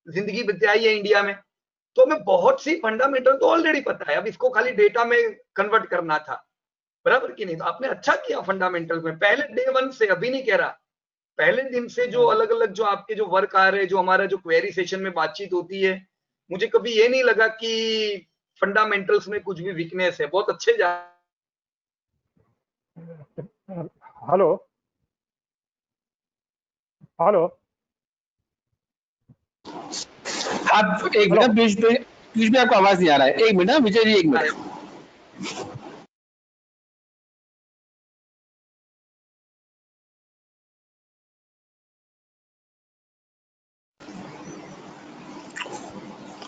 जिंदगी बिताई है इंडिया में तो हमें बहुत सी फंडामेंटल तो ऑलरेडी पता है, अब इसको खाली डेटा में कन्वर्ट करना था, बराबर कि नहीं। तो आपने अच्छा किया फंडामेंटल में पहले डे 1 से, अभी नहीं कह रहा, पहले दिन से जो अलग अलग जो आपके जो वर्क आ रहे हैं, जो हमारा जो क्वेरी सेशन में बातचीत होती है, मुझे कभी ये नहीं लगा कि फंडामेंटल्स में कुछ भी वीकनेस है, बहुत अच्छे जा। हेलो हेलो आप एक मिनट, बीच में आपको आवाज नहीं आ रहा है। एक मिनट विजय जी, एक मिनट।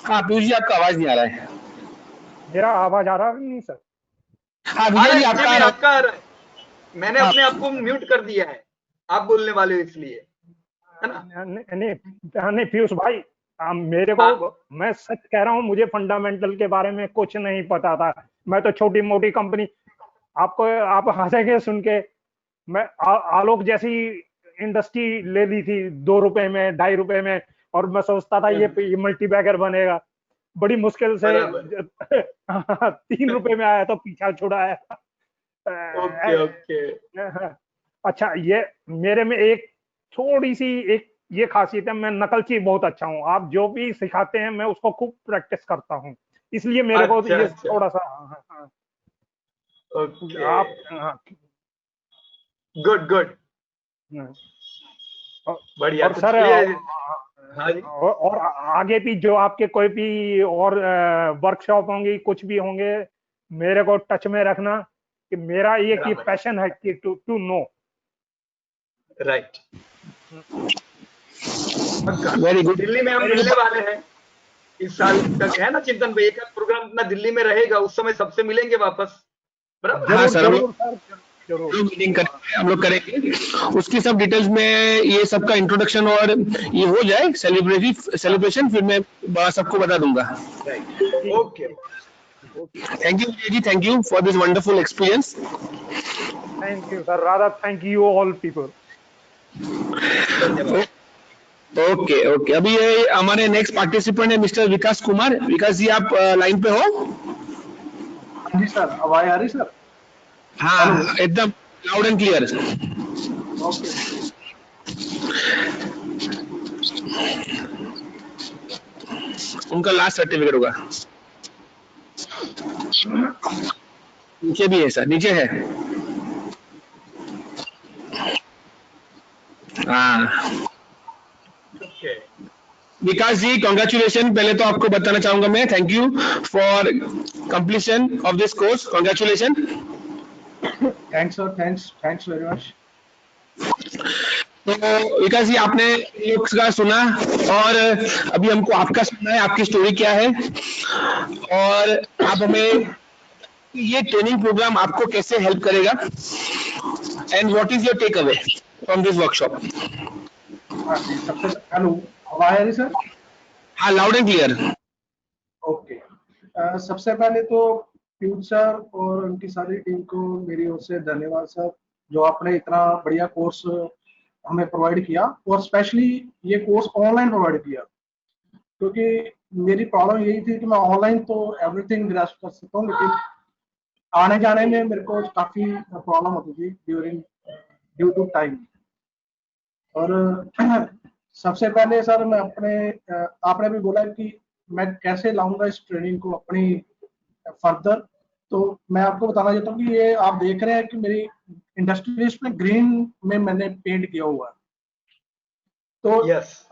हाँ पीयूष जी आपका आवाज नहीं आ रहा है। मेरा आवाज आ रहा है नहीं सर? हाँ विजय जी आपका आ रहा है। मैंने अपने आप को म्यूट कर दिया है, आप बोलने वाले हो इसलिए, है ना? नहीं पीयूष भाई, मेरे को मैं सच कह रहा हूँ, मुझे फंडामेंटल के बारे में कुछ नहीं पता था। मैं तो छोटी मोटी कंपनी, आप हंसेंगे सुन के, मैं आलोक जैसी इंडस्ट्री ले ली थी 2 रुपए में, 2.5 रुपए में, और मैं सोचता था ये मल्टी बैगर बनेगा। बड़ी मुश्किल से 3 रुपए में आया तो पीछा छुड़ाया। ओके। अच्छा, ये मेरे में एक थोड़ी सी एक ये खासियत है, मैं नकलची बहुत अच्छा हूँ। आप जो भी सिखाते हैं मैं उसको खूब प्रैक्टिस करता हूँ, इसलिए मेरे को ये थोड़ा सा आप गुड बढ़िया। और सर और आगे भी जो आपके कोई भी और वर्कशॉप होंगी, कुछ भी होंगे, मेरे को टच में रखना कि मेरा एक ये पैशन है कि to know. Right, very good. Delhi में हम मिलने वाले हैं इस साल तक, है ना चिंतन भाई? एक प्रोग्राम अपना दिल्ली में रहेगा, उस समय सबसे मिलेंगे वापस, बराबर? हाँ सर, जरूर मीटिंग करेंगे, हम लोग करेंगे। उसकी सब डिटेल्स में ये सबका इंट्रोडक्शन और ये हो जाए सेलिब्रेशन, फिर मैं सबको बता दूंगा। Okay Thank you, Vijay ji. Thank you for this wonderful experience. Thank you, sir. Rather, thank you all people. धन्यवाद। ओके ओके, अभी ये हमारे नेक्स्ट पार्टिसिपेंट है मिस्टर विकास कुमार। विकास जी, आप लाइन पे हो? हाँ जी सर, आवाज आ रही सर? हाँ, एकदम लाउड एंड क्लियर। ओके। उनका लास्ट सर्टिफिकेट होगा, नीचे भी है सर, नीचे है। हाँ, ओके, विकास जी कॉन्ग्रेचुलेशन। पहले तो आपको बताना चाहूंगा मैं, thank you for completion of this course, congratulation. Thanks sir, thanks very much. तो विकास जी, आपने लोग का सुना और अभी हमको आपका सुनना है, आपकी स्टोरी क्या है और आप हमें ये ट्रेनिंग प्रोग्राम आपको कैसे हेल्प करेगा and what is your take away from this workshop. हाँ जी, सबसे हेलो, आवाज आ रही सर? हाँ, लाउड एंड क्लियर। ओके। सबसे पहले तो पीयूष सर और उनकी सारी टीम को मेरी ओर से धन्यवाद सर, जो आपने इतना बढ़िया कोर्स हमें प्रोवाइड किया और स्पेशली ये कोर्स ऑनलाइन प्रोवाइड किया, क्योंकि मेरी प्रॉब्लम यही थी कि मैं ऑनलाइन तो एवरीथिंग ग्रास्प कर सकता हूँ, लेकिन आने जाने में मेरे को काफी प्रॉब्लम होती थी ड्यू टू टाइम। और सबसे पहले सर मैं आपने भी बोला कि मैं कैसे लाऊंगा इस ट्रेनिंग को अपनी फर्दर, तो मैं आपको बताना चाहता हूँ कि ये आप देख रहे हैं कि मेरी इंडस्ट्रीज में ग्रीन में मैंने पेंट किया हुआ है। तो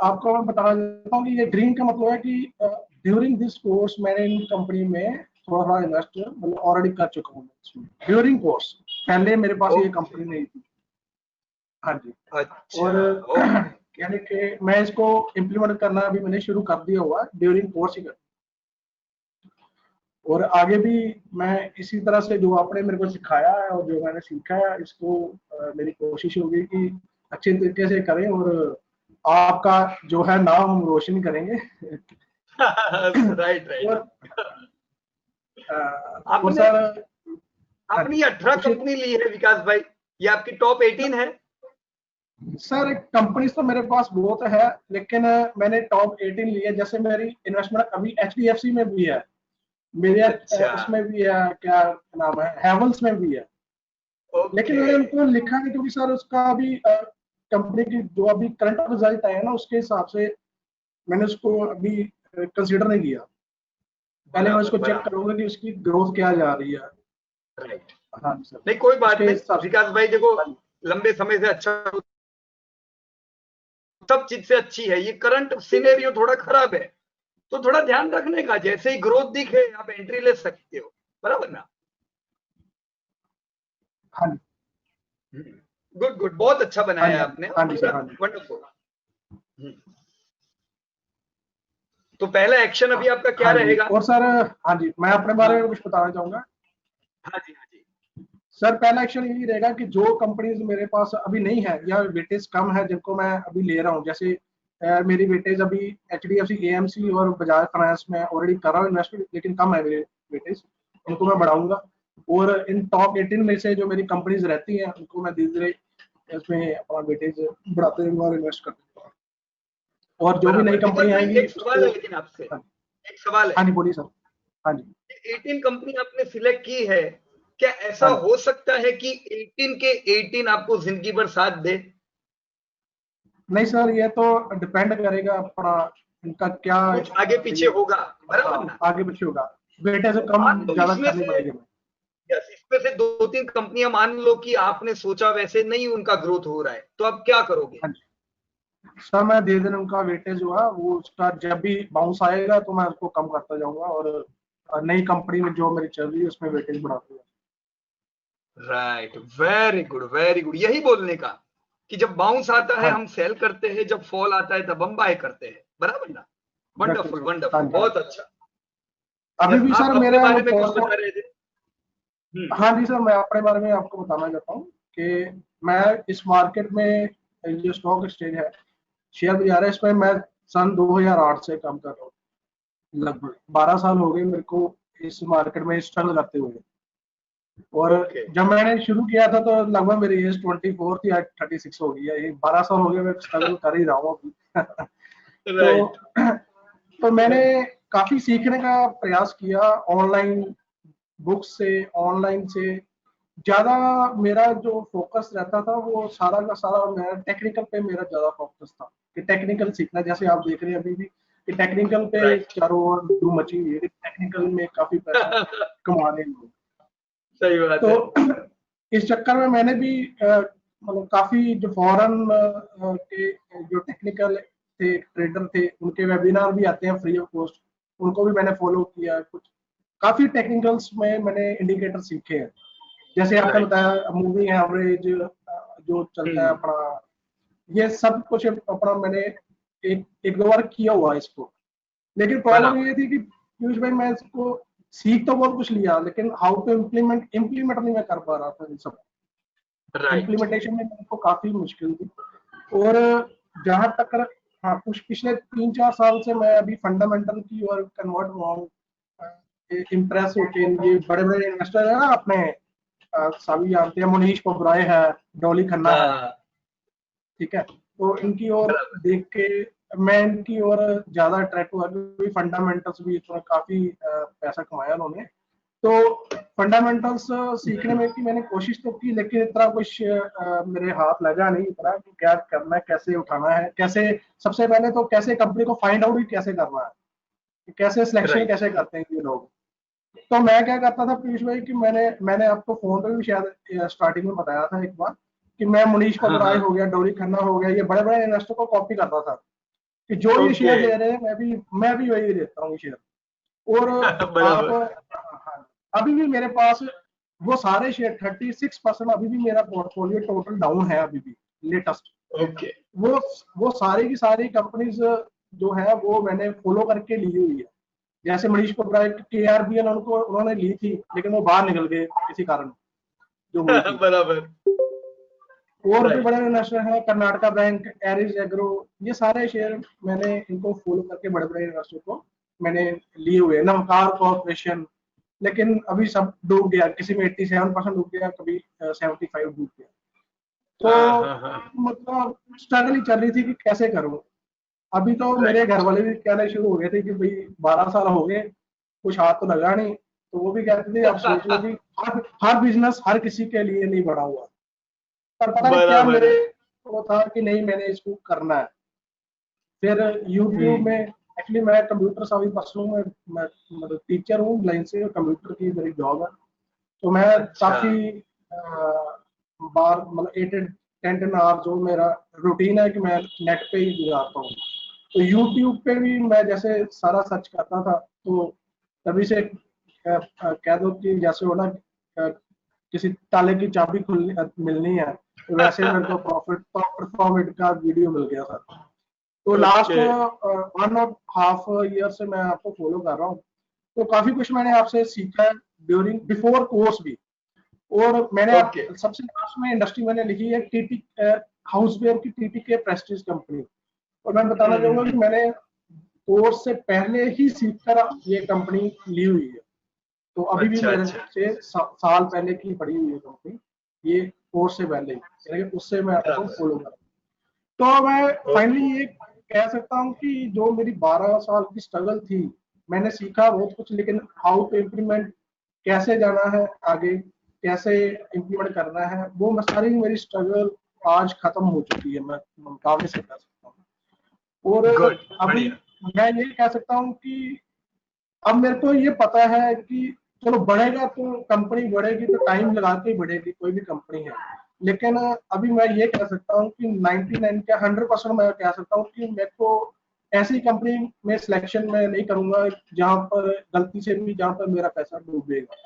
आपको मैं बताना चाहता हूँ कि ये ग्रीन का मतलब है कि ड्यूरिंग दिस कोर्स मैंने इन कंपनी में थोड़ा इन्वेस्ट मतलब ऑलरेडी कर चुका हूँ ड्यूरिंग कोर्स। पहले मेरे पास ये कंपनी नहीं थी। हाँ जी। अच्छा, और यानी कि मैं इसको इम्प्लीमेंट करना अभी मैंने शुरू कर दिया हुआ ड्यूरिंग कोर्स ही कर, और आगे भी मैं इसी तरह से जो आपने मेरे को सिखाया है और जो मैंने सीखा है इसको मेरी कोशिश होगी कि अच्छे तरीके से करें और आपका जो है नाम हम रोशन करेंगे। राइट। आपने 18 कंपनी ली है विकास भाई, ये आपकी टॉप 18 है? सर कंपनी तो मेरे पास बहुत है, लेकिन मैंने टॉप 18 ली है। जैसे मेरी इन्वेस्टमेंट अभी HDFC में भी है, मेरे इसमें भी है, क्या नाम है, हैवल्स में भी है। लेकिन मैंने उनको लिखा नहीं क्योंकि सर उसका अभी कंपनी की जो अभी करंट रिजल्ट आया ना उसके हिसाब से मैंने उसको अभी कंसीडर नहीं किया। पहले मैं उसको चेक करूंगा कि उसकी ग्रोथ क्या जा रही है। राइट। हाँ सर, नहीं कोई बात नहीं विकास भाई, देखो लंबे समय से अच्छा सब चीज से अच्छी है, ये करंट सिनेरियो थोड़ा खराब है तो थोड़ा ध्यान रखने का, जैसे ही ग्रोथ दिखे आप एंट्री ले सकते हो, बराबर ना? हाँ गुड, बहुत अच्छा बनाया है आपने। हाँ जी सर, वंडरफुल। तो पहला एक्शन अभी आपका क्या रहेगा? और सर हाँ जी, मैं अपने बारे में कुछ बताना चाहूंगा। हाँ जी सर, पहला एक्शन यही रहेगा कि जो कंपनीज मेरे पास अभी नहीं है या वेटेज कम है जिनको मैं अभी ले रहा हूँ, जैसे मेरी वेटेज अभी HDFC AMC और बजाज फाइनेंस में ऑलरेडी कर रहा हूँ इन्वेस्टमेंट, लेकिन कम है मेरे वेटेज, उनको मैं बढ़ाऊंगा। और इन टॉप 18 में से जो मेरी कंपनीज रहती हैं उनको मैं धीरे धीरे इसमें अपना वेटेज बढ़ाते रहूंगा और इन्वेस्ट करते रहूंगा। और जो भी नई कंपनी आएंगी, एक सवाल है लेकिन आपसे, एक सवाल है। हाँ जी बोलिए सर। हाँ जी, 18 कंपनी आपने सिलेक्ट की है, क्या ऐसा हो सकता है कि 18 के 18 आपको जिंदगी भर साथ दे? नहीं सर, ये तो डिपेंड करेगा अपना इनका क्या कुछ आगे पीछे होगा, बराबर ना? आगे पीछे होगा, बेटे से कम ज्यादा करनी पड़ेगी। इसमें से 2-3 कंपनियां मान लो कि आपने सोचा वैसे नहीं उनका ग्रोथ हो रहा है, तो आप क्या करोगे? सर मैं धीरे धीरे उनका वेटेज हुआ वो उसका जब भी बाउंस आएगा तो मैं उसको कम करता जाऊंगा और नई कंपनी में जो मेरी चल रही है उसमें वेटेज बढ़ाता जाऊंगा। राइट, वेरी गुड, यही बोलने का कि जब बाउंस आता है हम सेल करते हैं, जब फॉल आता है तब हम बाय करते हैं, बराबर ना? वंडरफुल, बहुत अच्छा। अभी भी सर मेरे बारे में कुछ बता रहे थे? हाँ जी सर, मैं अपने बारे में आपको बताना चाहता हूँ कि मैं इस मार्केट में जो स्टॉक एक्सचेंज है, शेयर बाजार है, इसमें मैं सन 2008 से काम कर रहा हूँ। लगभग 12 साल हो गए मेरे को इस मार्केट में स्ट्रगल करते हुए। और Okay. जब मैंने शुरू किया था तो लगभग मेरी एज 24 थी, आज 36 हो गई है। ये 12 साल हो गए मैं स्ट्रगल कर ही रहा हूँ अभी। Right. तो मैंने काफी सीखने का प्रयास किया, ऑनलाइन बुक्स से, ऑनलाइन से ज्यादा मेरा जो फोकस रहता था वो सारा का सारा मेरा टेक्निकल पे मेरा ज्यादा फोकस था कि टेक्निकल सीखना। जैसे आप देख रहे हैं अभी भी कि टेक्निकल पे Right. चारों ओर धूम मची हुई है कि टेक्निकल में काफी पैसा कमा रहे हैं लोग। सही बात है। तो इस चक्कर में मैंने भी मतलब काफी जो फॉरेन के जो टेक्निकल थे, ट्रेडर थे, उनके वेबिनार भी आते हैं फ्री ऑफ कॉस्ट, उनको भी मैंने फॉलो किया। कुछ काफी टेक्निकल्स में मैंने इंडिकेटर सीखे हैं। जैसे आपने Right. बताया मूविंग एवरेज जो चलता है अपना, ये सब कुछ अपना मैंने एक दो बार किया हुआ है इसको। लेकिन प्रॉब्लम ये थी कि पीयूष भाई मैं इसको सीख तो बहुत कुछ लिया, लेकिन हाउ टू इम्प्लीमेंट नहीं मैं कर पा रहा था इन सब। Right. इम्प्लीमेंटेशन में मेरे को काफी मुश्किल थी। और जहां तक हाँ कुछ पिछले 3-4 साल से मैं अभी फंडामेंटल की और कन्वर्ट हुआ हूँ, इम्प्रेस होके। ये बड़े बड़े इन्वेस्टर है ना अपने, सभी जानते हैं, मुनीश पोब्राय है, डॉली खन्ना है, हाँ, ठीक है। तो इनकी ओर देख के मैं इनकी ओर ज्यादा अट्रैक्ट हुआ क्योंकि फंडामेंटल्स भी इसमें काफी पैसा कमाया उन्होंने। तो फंडामेंटल्स सीखने में की मैंने कोशिश तो की, लेकिन इतना कुछ मेरे हाथ लगा नहीं इतना कि क्या करना है, कैसे उठाना है, कैसे सबसे पहले तो कैसे कंपनी को फाइंड आउट कैसे करना है, कैसे सिलेक्शन Right. कैसे करते हैं ये लोग। तो मैं क्या करता था पीयूष भाई कि मैंने आपको फोन पे भी शायद स्टार्टिंग में बताया था एक बार कि मैं मुनीश हाँ, पोब्राय हाँ. हो गया, डोरी खन्ना हो गया, ये बड़े बड़े इन्वेस्टर को कॉपी करता था कि जो ये शेयर Okay. दे रहे हैं मैं भी वही देता हूँ शेयर। और आप बराबर। हाँ, अभी भी मेरे पास वो सारे शेयर 36% अभी भी मेरा पोर्टफोलियो टोटल डाउन है अभी भी लेटेस्ट। Okay. वो सारी की सारी कंपनीज जो है वो मैंने फॉलो करके ली हुई है। जैसे मनीष पोब्राय KRBL उन्होंने ली थी, लेकिन वो बाहर निकल गए किसी कारण जो हुई थी। बराबर। और भी Right. बड़े इन्वेस्टर हैं, कर्नाटका बैंक, एरिस एग्रो, ये सारे शेयर मैंने इनको फॉलो करके बड़े बड़े इन्वेस्टर को मैंने लिए हुए। नमकार कॉर्पोरेशन, लेकिन अभी सब डूब गया, किसी में 87% डूब गया, कभी 75 डूब गया। हाँ, तो हाँ, हाँ. मतलब स्ट्रगल ही चल रही थी कि कैसे करूं। अभी तो मेरे घर वाले भी कहने शुरू हो गए थे कि भाई 12 साल हो गए, कुछ हाथ तो लगा नहीं। तो वो भी कहते थे आप सोच लो कि हर बिजनेस हर किसी के लिए नहीं बड़ा हुआ, पर पता नहीं क्या बराबर मेरे है। वो था कि नहीं मैंने इसको करना है। फिर यूट्यूब में हम्म. एक्चुअली मैं कंप्यूटर साइंस पर्सन हूँ, मैं मतलब टीचर हूँ लाइन से, कंप्यूटर की मेरी जॉब है। तो मैं अच्छा. काफी बार मतलब 8-10 आवर जो मेरा रूटीन है कि मैं नेट पे ही गुजारता हूँ। तो यूट्यूब पे भी मैं जैसे सारा सर्च करता था, तो तभी से कह दो कि जैसे हो ना किसी ताले की चाबी खुलनी मिलनी है, तो वैसे मेरे को प्रॉफिट का वीडियो मिल गया था। तो लास्ट Okay. 1.5 ईयर से मैं आपको फॉलो कर रहा हूँ। तो काफी कुछ मैंने आपसे सीखा है ड्यूरिंग बिफोर कोर्स भी। और मैंने Okay. सबसे लास्ट में इंडस्ट्री मैंने लिखी है टीटी हाउसवेयर की, TTK प्रेस्टीज कंपनी। और मैं बताना चाहूंगा कि मैंने कोर्स से पहले ही सीखकर ये कंपनी ली हुई है। तो अभी भी अच्छा, मेरे अच्छा. से साल पहले की पड़ी हुई है कंपनी, ये कोर्स से पहले ही, यानी कि उससे मैं आपको बराबर. फॉलो कर। तो मैं फाइनली Okay. ये कह सकता हूँ कि जो मेरी 12 साल की स्ट्रगल थी, मैंने सीखा बहुत कुछ, लेकिन हाउ टू इम्प्लीमेंट, कैसे जाना है आगे, कैसे इम्प्लीमेंट करना है, वो सारी मेरी स्ट्रगल आज खत्म हो चुकी है, मैं दावे से कह सकता हूँ। और Good. अभी बढ़िया. मैं ये कह सकता हूँ कि अब मेरे को ये पता है कि चलो बढ़ेगा तो कंपनी बढ़ेगी तो टाइम लगा के ही बढ़ेगी, कोई भी कंपनी है। लेकिन अभी मैं ये कह सकता हूँ कि 99 क्या 100% मैं कह सकता हूँ कि मेरे को ऐसी कंपनी में सिलेक्शन में नहीं करूंगा जहां पर गलती से भी जहां पर मेरा पैसा डूबेगा।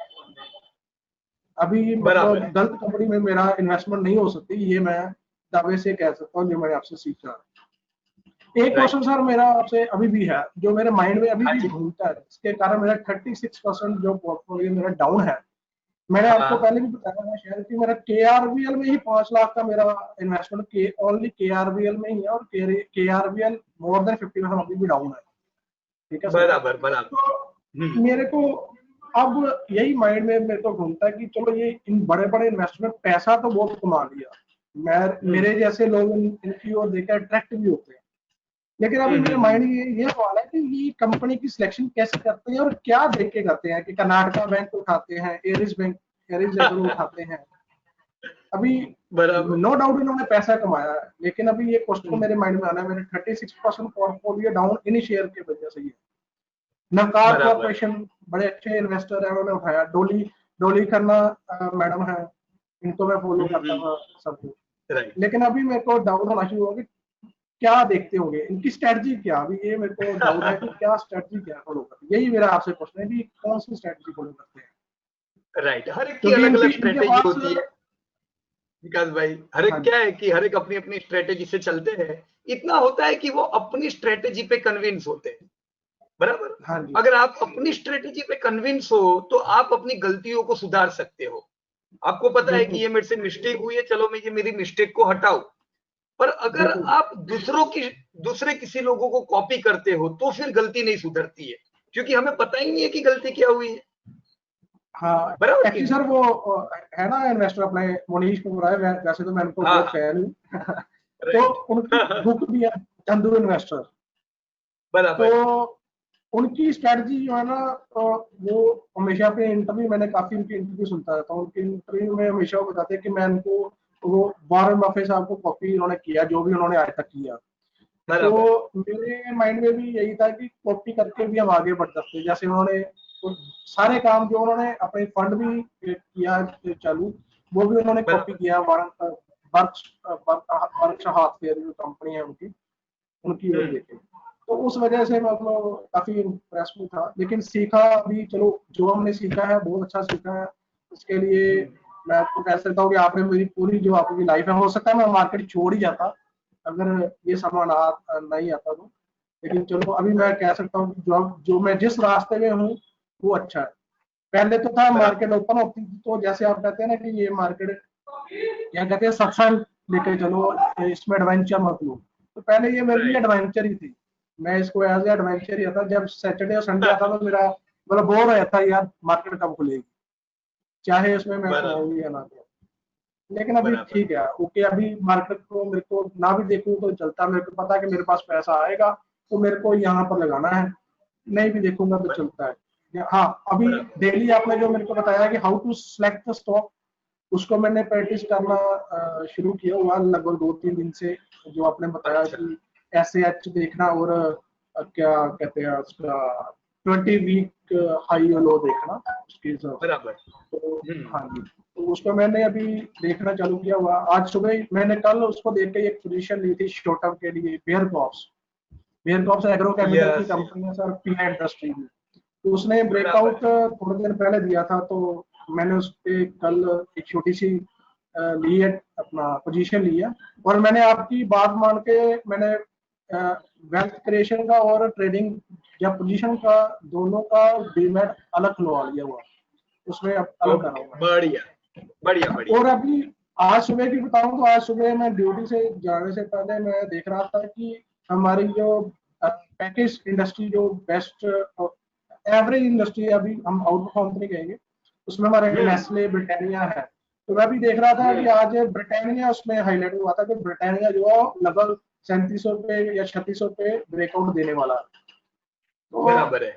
अभी बराबर मतलब है. गलत कंपनी में मेरा इन्वेस्टमेंट नहीं हो सकती, ये मैं दावे से कह सकता हूँ जो मैंने आपसे सीखा। एक क्वेश्चन Right. सर मेरा आपसे अभी भी है, जो मेरे माइंड में अभी हाँ भी जी. घूमता है, इसके कारण मेरा 36% जो पोर्टफोलियो मेरा डाउन है। मैंने आपको हाँ. पहले भी बताया था शायद कि मेरा KRBL में ही 5 लाख का मेरा इन्वेस्टमेंट के ओनली KRBL में ही है, और KRBL मोर देन 50% अभी भी डाउन है, ठीक है सर। बराबर, बराबर. तो मेरे को अब यही माइंड में मेरे को घूमता है कि चलो ये इन बड़े बड़े इन्वेस्टर में पैसा तो बहुत कमा लिया, मैं मेरे जैसे लोग इनकी ओर देकर अट्रैक्ट भी होते हैं, लेकिन अभी मेरे माइंड में ये सवाल है कि ये कंपनी की सिलेक्शन कैसे करते हैं और क्या देख के करते हैं कि कर्नाटका बैंक उठाते हैं, एरिस एग्रो उठाते हैं। अभी नो डाउट इन्होंने पैसा कमाया है, लेकिन अभी ये क्वेश्चन मेरे माइंड में आना है, मेरे 36% पोर्टफोलियो डाउन इन्हीं शेयर की वजह से ही है। नकार कॉर्पोरेशन बड़े अच्छे इन्वेस्टर है, उन्होंने उठाया। डोली खन्ना मैडम है, इनको मैं फॉलो करता था सब कुछ, लेकिन अभी मेरे को डाउट होना शुरू हो गया क्या देखते होंगे, इनकी स्ट्रेटजी क्या, अभी ये मेरे को डाउट है कि क्या स्ट्रेटजी क्या फॉलो करते हैं। यही मेरा आपसे क्वेश्चन है कि कौन सी स्ट्रेटजी फॉलो करते हैं। राइट, हर एक की अलग अलग स्ट्रेटजी होती है विकास भाई, हर एक क्या है कि हर एक अपनी अपनी स्ट्रेटेजी से चलते हैं। इतना होता है कि वो अपनी स्ट्रेटेजी पे कन्विंस होते हैं, बराबर। हाँ जी। अगर आप अपनी स्ट्रेटेजी पे कन्विंस हो तो आप अपनी गलतियों को सुधार सकते हो। आपको पता है कि ये मेरे से मिस्टेक हुई है, चलो मैं ये मेरी मिस्टेक को हटाऊं। पर अगर आप दूसरे किसी लोगों को कॉपी करते हो तो फिर गलती नहीं सुधरती है, क्योंकि हमें पता ही नहीं है कि गलती क्या हुई है। हाँ एक्चुअली सर वो है ना इन्वेस्टर अपने मोनीश कुमार है, वैसे तो मैं उनको बहुत फैन हूँ तो उनकी बुक भी है चंदू इन्वेस्टर, तो उनकी स्ट्रेटजी जो है ना वो हमेशा अपने इंटरव्यू, मैंने काफी उनके इंटरव्यू सुनता रहता हूँ, उनके इंटरव्यू में हमेशा वो बताते हैं कि मैं उनको वो वॉरेन बफेट साहब को कॉपी उन्होंने किया जो भी उन्होंने आज तक किया। तो मेरे माइंड में भी यही था कि कॉपी करके भी हम आगे बढ़ सकते हैं, जैसे उन्होंने तो सारे काम जो उन्होंने अपने फंड भी किया चालू, वो भी उन्होंने कॉपी किया। हाथफेयर जो कंपनी है उनकी ओर देखे, तो उस वजह से मतलब काफी इंप्रेस भी था। लेकिन सीखा भी, चलो जो हमने सीखा है बहुत अच्छा सीखा है, इसके लिए मैं आपको कह सकता हूँ कि आपने मेरी पूरी जो आपकी लाइफ है, हो सकता है मैं मार्केट छोड़ ही जाता अगर ये सामान नहीं आता तो, लेकिन चलो अभी मैं कह सकता हूँ कि जो मैं जिस रास्ते में हूँ वो अच्छा है। पहले तो था मार्केट ओपन होती थी तो जैसे आप कहते हैं ना कि ये मार्केट क्या कहते हैं सत्संग लेके चलो, इसमें एडवेंचर मत लो, तो पहले ये मेरे लिए एडवेंचर ही थी, मैं इसको एज ए एडवेंचर ही था। जब सैटरडे और संडे आता तो मेरा मतलब बोर हो जाता यार मार्केट कब खुलेगी, चाहे उसमें मैं या ना। लेकिन अभी ठीक है, ओके, अभी मार्केट को मेरे को ना भी देखूं तो चलता, मेरे को पता है कि मेरे पास पैसा आएगा तो मेरे को यहाँ पर लगाना है, नहीं भी देखूंगा तो चलता है। हाँ अभी डेली आपने जो मेरे को बताया कि how to select the stock, उसको मैंने प्रैक्टिस करना शुरू किया हुआ लगभग 2-3 दिन से। जो आपने बताया कि SAH देखना और क्या कहते हैं उसका 20 वीक हाई और लो देखना उसके हिसाब से, तो हाँ जी, तो उसको मैंने अभी देखना चालू किया हुआ। आज सुबह मैंने कल उसको देख के एक पोजीशन ली थी शॉर्ट टर्म के लिए, बेयर क्रॉप्स एग्रो केमिकल की कंपनी है सर, PI इंडस्ट्री की, तो उसने ब्रेकआउट थोड़े दिन पहले दिया था, तो मैंने उस पर कल एक छोटी सी ली है, अपना पोजीशन ली है। और मैंने आपकी बात मान के मैंने वेल्थ क्रिएशन का और ट्रेडिंग या पोजीशन का दोनों का डीमैट अलग खुलवा लिया हुआ, उसमें अलग कर रहा हूँ। बढ़िया बढ़िया बढ़िया। और अभी आज सुबह की बताऊं तो आज सुबह मैं ड्यूटी से जाने से पहले मैं देख रहा था कि हमारी जो पैकेज इंडस्ट्री जो बेस्ट एवरेज इंडस्ट्री है, अभी हम आउट परफॉर्म नहीं कहेंगे, उसमें हमारे नेस्ले ब्रिटानिया है। तो मैं भी देख रहा था कि आज ब्रिटानिया उसमें हाईलाइट हुआ था कि ब्रिटानिया जो है लगभग 3700 पे या 3600 पे ब्रेकआउट देने वाला है। तो बराबर है,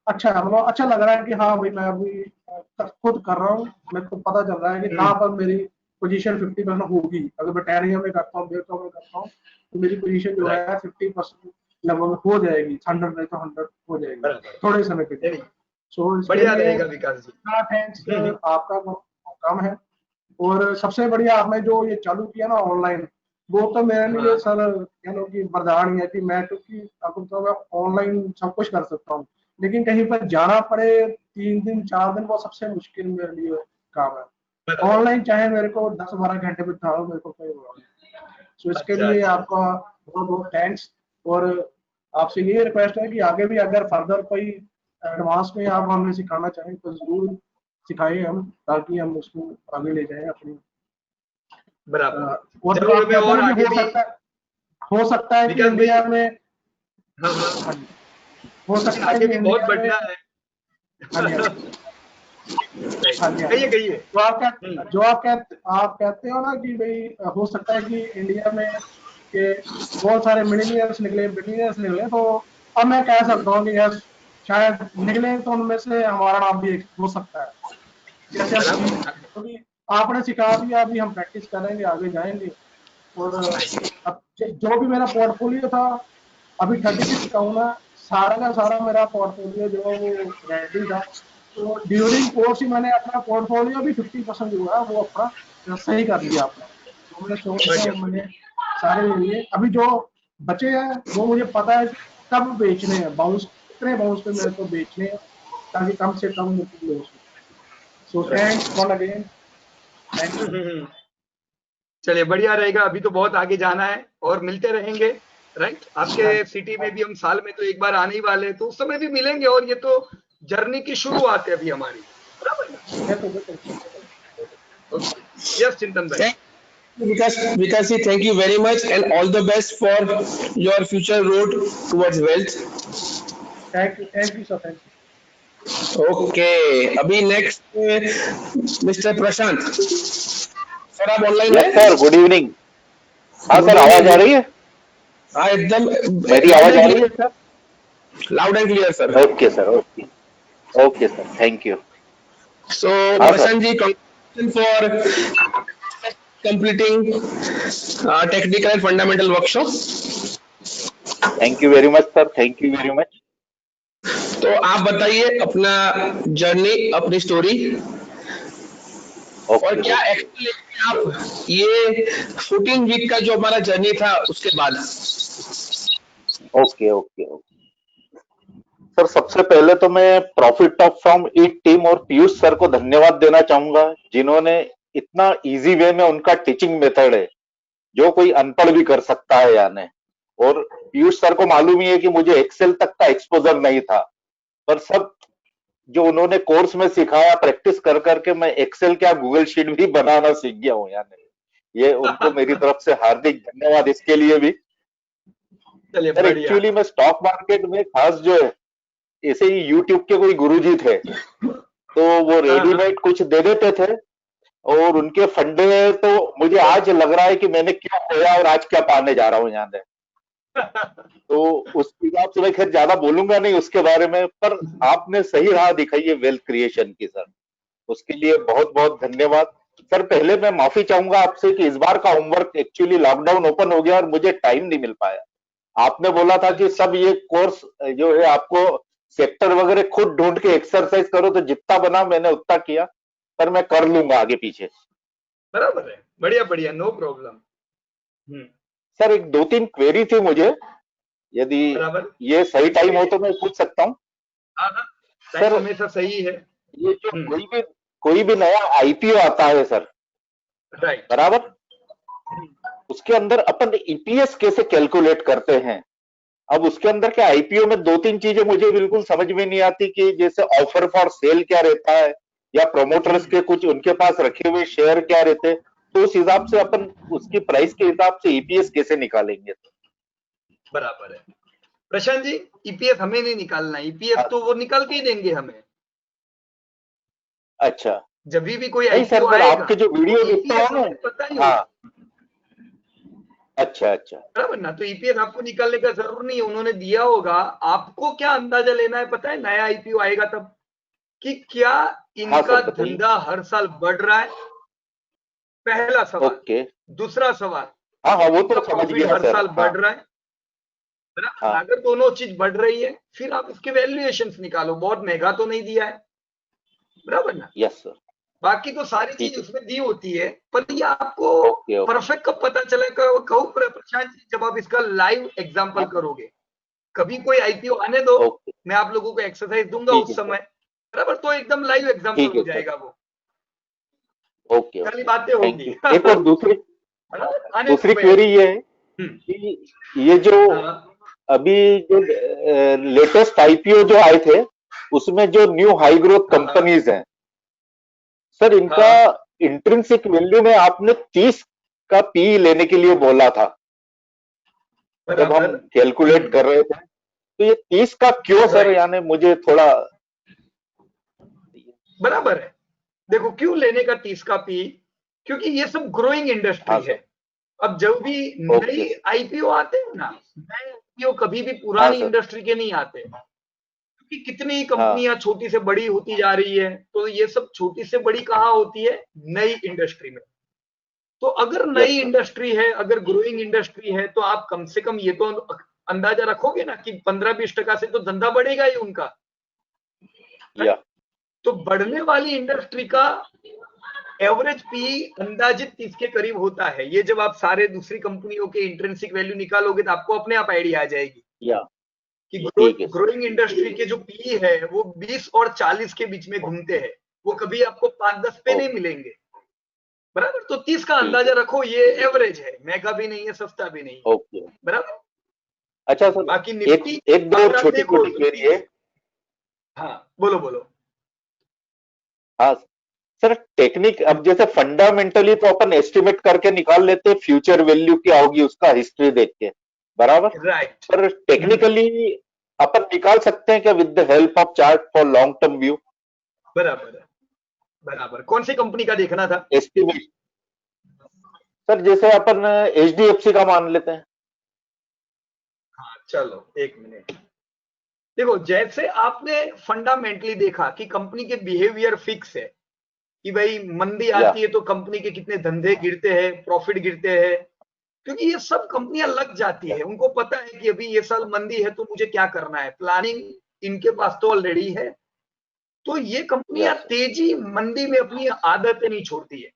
अच्छा मतलब अच्छा लग रहा है कि हाँ भाई मैं अभी खुद कर रहा हूँ, मेरे को पता चल रहा है कि कहाँ पर मेरी पोजीशन 50% होगी। अगर ब्रिटानिया में करता हूँ, ब्रेकआउट में करता हूँ, तो मेरी पोजीशन जो है 50% लगभग हो जाएगी, 100 नहीं तो 100 हो जाएगी थोड़े समय के लिए। सो बढ़िया रहेगा विकास जी, थैंक्स, आपका काम है। और सबसे बढ़िया आपने जो ये चालू किया ना ऑनलाइन, वो तो मेरे लिए सर कह लो कि वरदान ही है कि मैं, क्योंकि आपको तो मैं ऑनलाइन सब कुछ कर सकता हूँ, लेकिन कहीं पर जाना पड़े 3 दिन 4 दिन, वो सबसे मुश्किल मेरे लिए काम है। ऑनलाइन चाहे मेरे को 10-12 घंटे बिठा लो, मेरे को कोई प्रॉब्लम नहीं। सो इसके लिए आपका बहुत बहुत थैंक्स। और आपसे ये रिक्वेस्ट है कि आगे भी अगर फर्दर कोई एडवांस में आप हमें सिखाना चाहें तो जरूर सिखाएं हम, ताकि हम उसको आगे ले जाएं अपनी। बराबर, जरूर मैं और आगे हो सकता है कि इंडिया में हो सकता है कि बहुत बढ़िया है। हाँ जी, हाँ जी, हाँ जी, हाँ जी। कहिए तो आप कहते हो ना कि भाई हो सकता है कि इंडिया में के बहुत सारे मिलीनियर्स निकले, बिलियनियर्स निकले, तो अब मैं कह सकता हूँ कि यस, शायद निकले तो उनमें से हमारा नाम भी एक हो सकता है। जैसे हम सीख, क्योंकि आपने सिखा दिया, अभी हम प्रैक्टिस करेंगे, आगे जाएंगे। और अब जो भी मेरा पोर्टफोलियो था, अभी 36 का हूँ मैं, सारा का सारा मेरा पोर्टफोलियो जो है वो रेडी था। तो ड्यूरिंग कोर्स ही मैंने अपना पोर्टफोलियो भी 50% जो है वो अपना सही कर लिया अपना। जो मैंने सोच थे वो मैंने सारे ले लिए। अभी जो बचे हैं वो मुझे पता है कि कब बेचने हैं, बाउंस कितने बाउंस पे मेरे को बेचने हैं, ताकि कम से कम मुझे लॉस हो। So thanks one again, thank you. चलिए बढ़िया रहेगा, अभी तो बहुत आगे जाना है और मिलते रहेंगे, राइट। आपके सिटी में भी हम साल में तो एक बार आने ही वाले हैं, तो उस समय भी मिलेंगे। और ये तो जर्नी की शुरुआत है अभी हमारी, बराबर ना? यस चिंतन भाई। Vikas ji, thank you very much and all the best for your future road towards wealth. Thank you sir, thank you. Okay, अभी नेक्स्ट मिस्टर प्रशांत सर, आप ऑनलाइन यस है? Sir, good evening. हाँ good sir, आवाज आ evening. रही है? हाँ, एकदम मेरी लाउड आवाज एंड आ रही है clear, sir? Loud and clear sir. Okay sir, okay okay sir, thank you. So हाँ सर, Prashant ji, congratulations for completing technical and fundamental workshop. Thank you very much sir, thank you very much. तो आप बताइए अपना journey, अपनी story, और okay क्या okay action लेंगे आप ये 14 वीक का जो हमारा जर्नी था उसके बाद। ओके ओके ओके सर, सबसे पहले तो मैं profit of from eat team और पीयूष सर को धन्यवाद देना चाहूंगा, जिन्होंने इतना इजी वे में उनका टीचिंग मेथड है जो कोई अनपढ़ भी कर सकता है यानी। और पीयूष सर को मालूम ही है कि मुझे एक्सेल तक का एक्सपोजर नहीं था, पर सब जो उन्होंने कोर्स में सिखाया, प्रैक्टिस कर करके मैं एक्सेल क्या गूगल शीट भी बनाना सीख गया हूँ यानी। ये उनको मेरी तरफ से हार्दिक धन्यवाद इसके लिए भी। चलिए सर बढ़िया। एक्चुअली मैं स्टॉक मार्केट में खास जो है, ऐसे ही यूट्यूब के कोई गुरुजी थे, तो वो रेडीमेड कुछ दे देते थे और उनके फंडे तो मुझे आज लग रहा है कि मैंने क्या खोया और आज क्या पाने जा रहा हूँ यहाँ पे। तो उस हिसाब से मैं खैर ज्यादा बोलूंगा नहीं उसके बारे में, पर आपने सही राह दिखाई है वेल्थ क्रिएशन की सर, उसके लिए बहुत बहुत धन्यवाद। सर पहले मैं माफी चाहूंगा आपसे कि इस बार का होमवर्क एक्चुअली लॉकडाउन ओपन हो गया और मुझे टाइम नहीं मिल पाया। आपने बोला था कि सब ये कोर्स जो है आपको सेक्टर वगैरह खुद ढूंढ के एक्सरसाइज करो, तो जितना बना मैंने उतना किया, पर मैं कर लूंगा आगे पीछे। बराबर है, बढ़िया बढ़िया, नो प्रॉब्लम। सर एक दो तीन क्वेरी थी मुझे, यदि बराबर, ये सही टाइम हो तो मैं पूछ सकता हूँ? हाँ हाँ, टाइम सर हमेशा सही है। ये जो कोई भी नया आईपीओ आता है सर, राइट। बराबर, उसके अंदर अपन ईपीएस कैसे कैलकुलेट करते हैं? अब उसके अंदर क्या आईपीओ में दो तीन चीजें मुझे बिल्कुल समझ में नहीं आती, कि जैसे ऑफर फॉर सेल क्या रहता है, या प्रोमोटर्स के कुछ उनके पास रखे हुए शेयर क्या रहते, तो उस हिसाब से अपन उसकी प्राइस के हिसाब से ईपीएस कैसे निकालेंगे? बराबर है प्रशांत जी, ईपीएस हमें नहीं निकालना, ईपीएस तो वो निकाल के ही देंगे हमें। अच्छा, जब भी कोई नहीं सर, आईपीओ पर आएगा आपके जो वीडियो तो देखता ईपीएस हूँ हमें ना, पता ही हाँ, होगा, अच्छा अच्छा, बराबर ना। तो ईपीएस आपको निकालने का जरूर नहीं है, उन्होंने दिया होगा। आपको क्या अंदाजा लेना है पता है, नया आईपीओ आएगा तब, कि क्या हाँ इनका सर बताइए। धंधा हर साल बढ़ रहा है, पहला सवाल। ओके, दूसरा सवाल, हाँ हाँ, क्या वो इनका तो समझ प्रॉफिट गया हर सर, साल हाँ बढ़ रहा है, बराबर ना। हाँ, अगर दोनों चीज बढ़ रही है, फिर आप इसके वैल्यूएशंस निकालो, बहुत महंगा तो नहीं दिया है, बराबर ना। यस सर, बाकी तो सारी ठीक चीज है, उसमें दी होती है, पर ये आपको ओके ओके, परफेक्ट कब पता चलेगा कहूँ प्रशांत जी, जब आप इसका लाइव एग्जांपल हाँ करोगे। कभी कोई आईपीओ आने दो, ओके, मैं आप लोगों को एक्सरसाइज दूंगा ठीक उस है सर, समय, बराबर, तो एकदम लाइव एग्जांपल ठीक हो है सर, जाएगा वो, ओके खाली ओके, बातें थैंक होंगी। यू। एक और दूसरी, बराबर, आने दो दूसरी भाई क्वेरी आईपीओ। ये है कि ये जो अभी जो लेटेस्ट आईपीओ जो आए थे, उसमें जो न्यू हाई ग्रोथ कंपनीज हैं सर, इनका इंट्रिंसिक वैल्यू में आपने 30 का पी लेने के लिए बोला था जब हम बराबर। कैलकुलेट कर रहे थे, तो ये 30 का क्यों सर? राइट। यानी मुझे थोड़ा बराबर है। देखो क्यों लेने का 30 का पी, क्योंकि ये सब ग्रोइंग इंडस्ट्री है। अब जब भी नई आईपीओ आते हैं ना, नए आईपीओ कभी भी पुरानी इंडस्ट्री के नहीं आते, क्योंकि कितनी कंपनियां छोटी से बड़ी होती जा रही है, तो ये सब छोटी से बड़ी कहाँ होती है, नई इंडस्ट्री में। तो अगर नई इंडस्ट्री है, अगर ग्रोइंग इंडस्ट्री है, तो आप कम से कम ये तो अंदाजा रखोगे ना कि 15-20% से तो धंधा बढ़ेगा ही उनका। तो बढ़ने वाली इंडस्ट्री का एवरेज पी अंदाजित 30 के करीब होता है। ये जब आप सारे दूसरी कंपनियों के इंट्रिंसिक वैल्यू निकालोगे तो आपको अपने आप आइडिया आ जाएगी कि ग्रोइंग इंडस्ट्री के जो पी है वो 20 और 40 के बीच में घूमते हैं, वो कभी आपको 5-10 पे नहीं मिलेंगे, बराबर। तो 30 का अंदाजा रखो, ये एवरेज है, महंगा भी नहीं है, सस्ता भी नहीं है, बराबर। अच्छा सर, बाकी निफ्टी एक दो छोटी छोटी क्वेरी है। हाँ बोलो। हाँ सर, टेक्निक, अब जैसे फंडामेंटली तो अपन एस्टिमेट करके निकाल लेते हैं फ्यूचर वैल्यू क्या होगी उसका हिस्ट्री देख के, बराबर, राइट। पर टेक्निकली अपन निकाल सकते हैं क्या with the help of chart for long term view? बराबर। कौन सी कंपनी का देखना था एस्टिमेट? सर जैसे अपन एचडीएफसी का मान लेते हैं। हाँ चलो एक मिनट। देखो जैसे आपने फंडामेंटली देखा कि कंपनी के बिहेवियर फिक्स है कि भाई मंदी आती है तो कंपनी के कितने धंधे गिरते हैं, प्रॉफिट गिरते हैं, क्योंकि ये सब कंपनियां लग जाती है, उनको पता है कि अभी ये साल मंदी है तो मुझे क्या करना है, प्लानिंग इनके पास तो ऑलरेडी है। तो ये कंपनियां तेजी मंदी में अपनी आदतें नहीं छोड़ती है।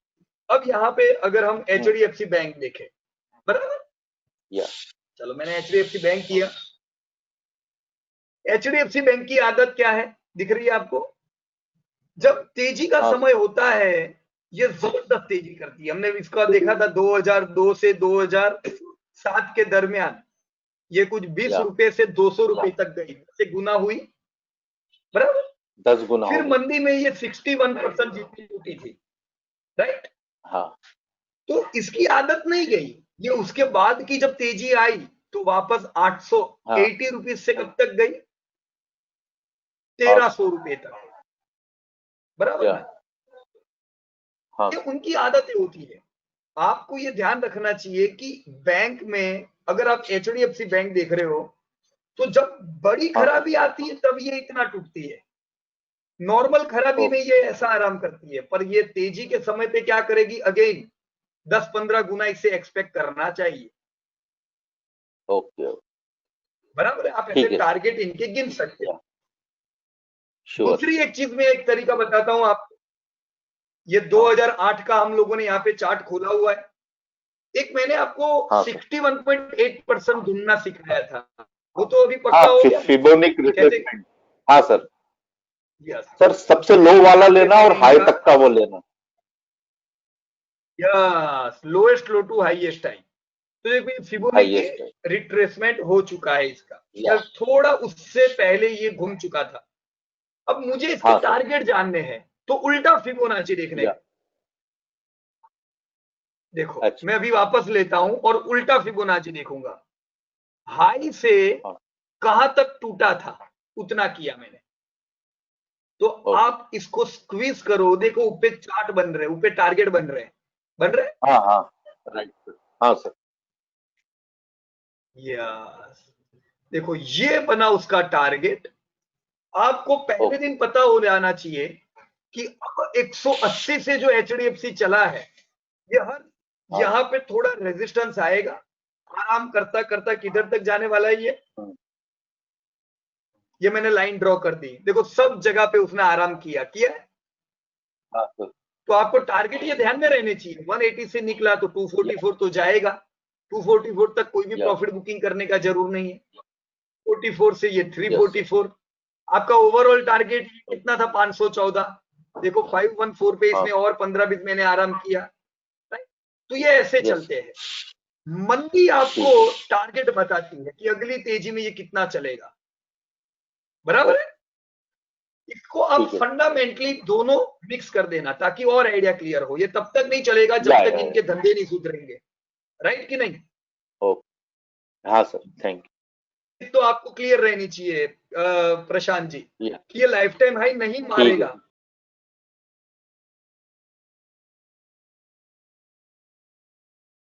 अब यहाँ पे अगर हम एचडीएफसी बैंक देखें, बराबर, चलो मैंने एचडीएफसी बैंक किया। एचडीएफसी बैंक की आदत क्या है, दिख रही है आपको? जब तेजी का समय होता है ये जबरदस्त तेजी करती है। हमने इसका देखा था 2002 से 2007 के दरमियान, ये कुछ 20 रुपए से 200 रुपए तक गई, से गुना हुई, बराबर, 10 गुना। फिर मंदी में ये 61% जितनी टूटी थी, राइट। हाँ। तो इसकी आदत नहीं गई, ये उसके बाद की जब तेजी आई तो वापस 880 रुपीज से कब तक गई, 1300 रुपए तक, बराबर। ये उनकी आदतें होती है। आपको ये ध्यान रखना चाहिए कि बैंक में अगर आप एचडीएफसी बैंक देख रहे हो तो जब बड़ी खराबी आती है तब ये इतना टूटती है, नॉर्मल खराबी में ये ऐसा आराम करती है, पर ये तेजी के समय पे क्या करेगी, अगेन 10-15 गुना इसे एक्सपेक्ट करना चाहिए। बराबर है, आप ऐसे टारगेट इनके गिन सकते हैं। दूसरी एक चीज में एक तरीका बताता हूं आपको, ये 2008 का हम लोगों ने यहाँ पे चार्ट खोला हुआ है। एक मैंने आपको 61.8% ढूंढना सिखाया था, वो तो अभी पक्का हो गया। Fibonacci retracement. हाँ सर, सर सबसे लो वाला लेना और हाई तक का वो लेना। Yes, lowest low to highest high. तो देखिए फिबोनिक रिट्रेसमेंट हो चुका है इसका, या थोड़ा उससे पहले ये घूम चुका था। अब मुझे इसके टारगेट जानने हैं, तो उल्टा फिबोनाची देखने का। देखो मैं अभी वापस लेता हूं और उल्टा फिबोनाची देखूंगा। हाई से कहां तक टूटा था उतना किया मैंने, तो आप इसको स्क्वीज करो, देखो ऊपर चार्ट बन रहे, ऊपर टारगेट बन रहे। हाँ राइट। हाँ सर, यस, देखो ये बना उसका टारगेट। आपको पहले दिन पता हो जाना चाहिए कि अब 180 से जो एचडीएफसी चला है, ये हर यहाँ पे थोड़ा रेजिस्टेंस आएगा, आराम करता करता किधर तक जाने वाला है ये मैंने लाइन ड्रॉ कर दी। देखो सब जगह पे उसने आराम किया है। तो आपको टारगेट ये ध्यान में रहने चाहिए, 180 से निकला तो 244 तो जाएगा, 244 तक कोई भी प्रॉफिट बुकिंग करने का जरूर नहीं है। 44 से ये 344, आपका ओवरऑल टारगेट कितना था, 514। देखो 514 पे इसने और 15-20 महीने आराम किया। तो ये ऐसे चलते हैं। मंदी आपको टारगेट बताती है कि अगली तेजी में ये कितना चलेगा, बराबर है। इसको अब फंडामेंटली दोनों मिक्स कर देना ताकि और आइडिया क्लियर हो। ये तब तक नहीं चलेगा जब तक इनके धंधे नहीं सुधरेंगे, राइट कि नहीं? हाँ सर, थैंक यू। तो आपको क्लियर रहनी चाहिए प्रशांत जी कि ये लाइफ टाइम हाई नहीं मारेगा,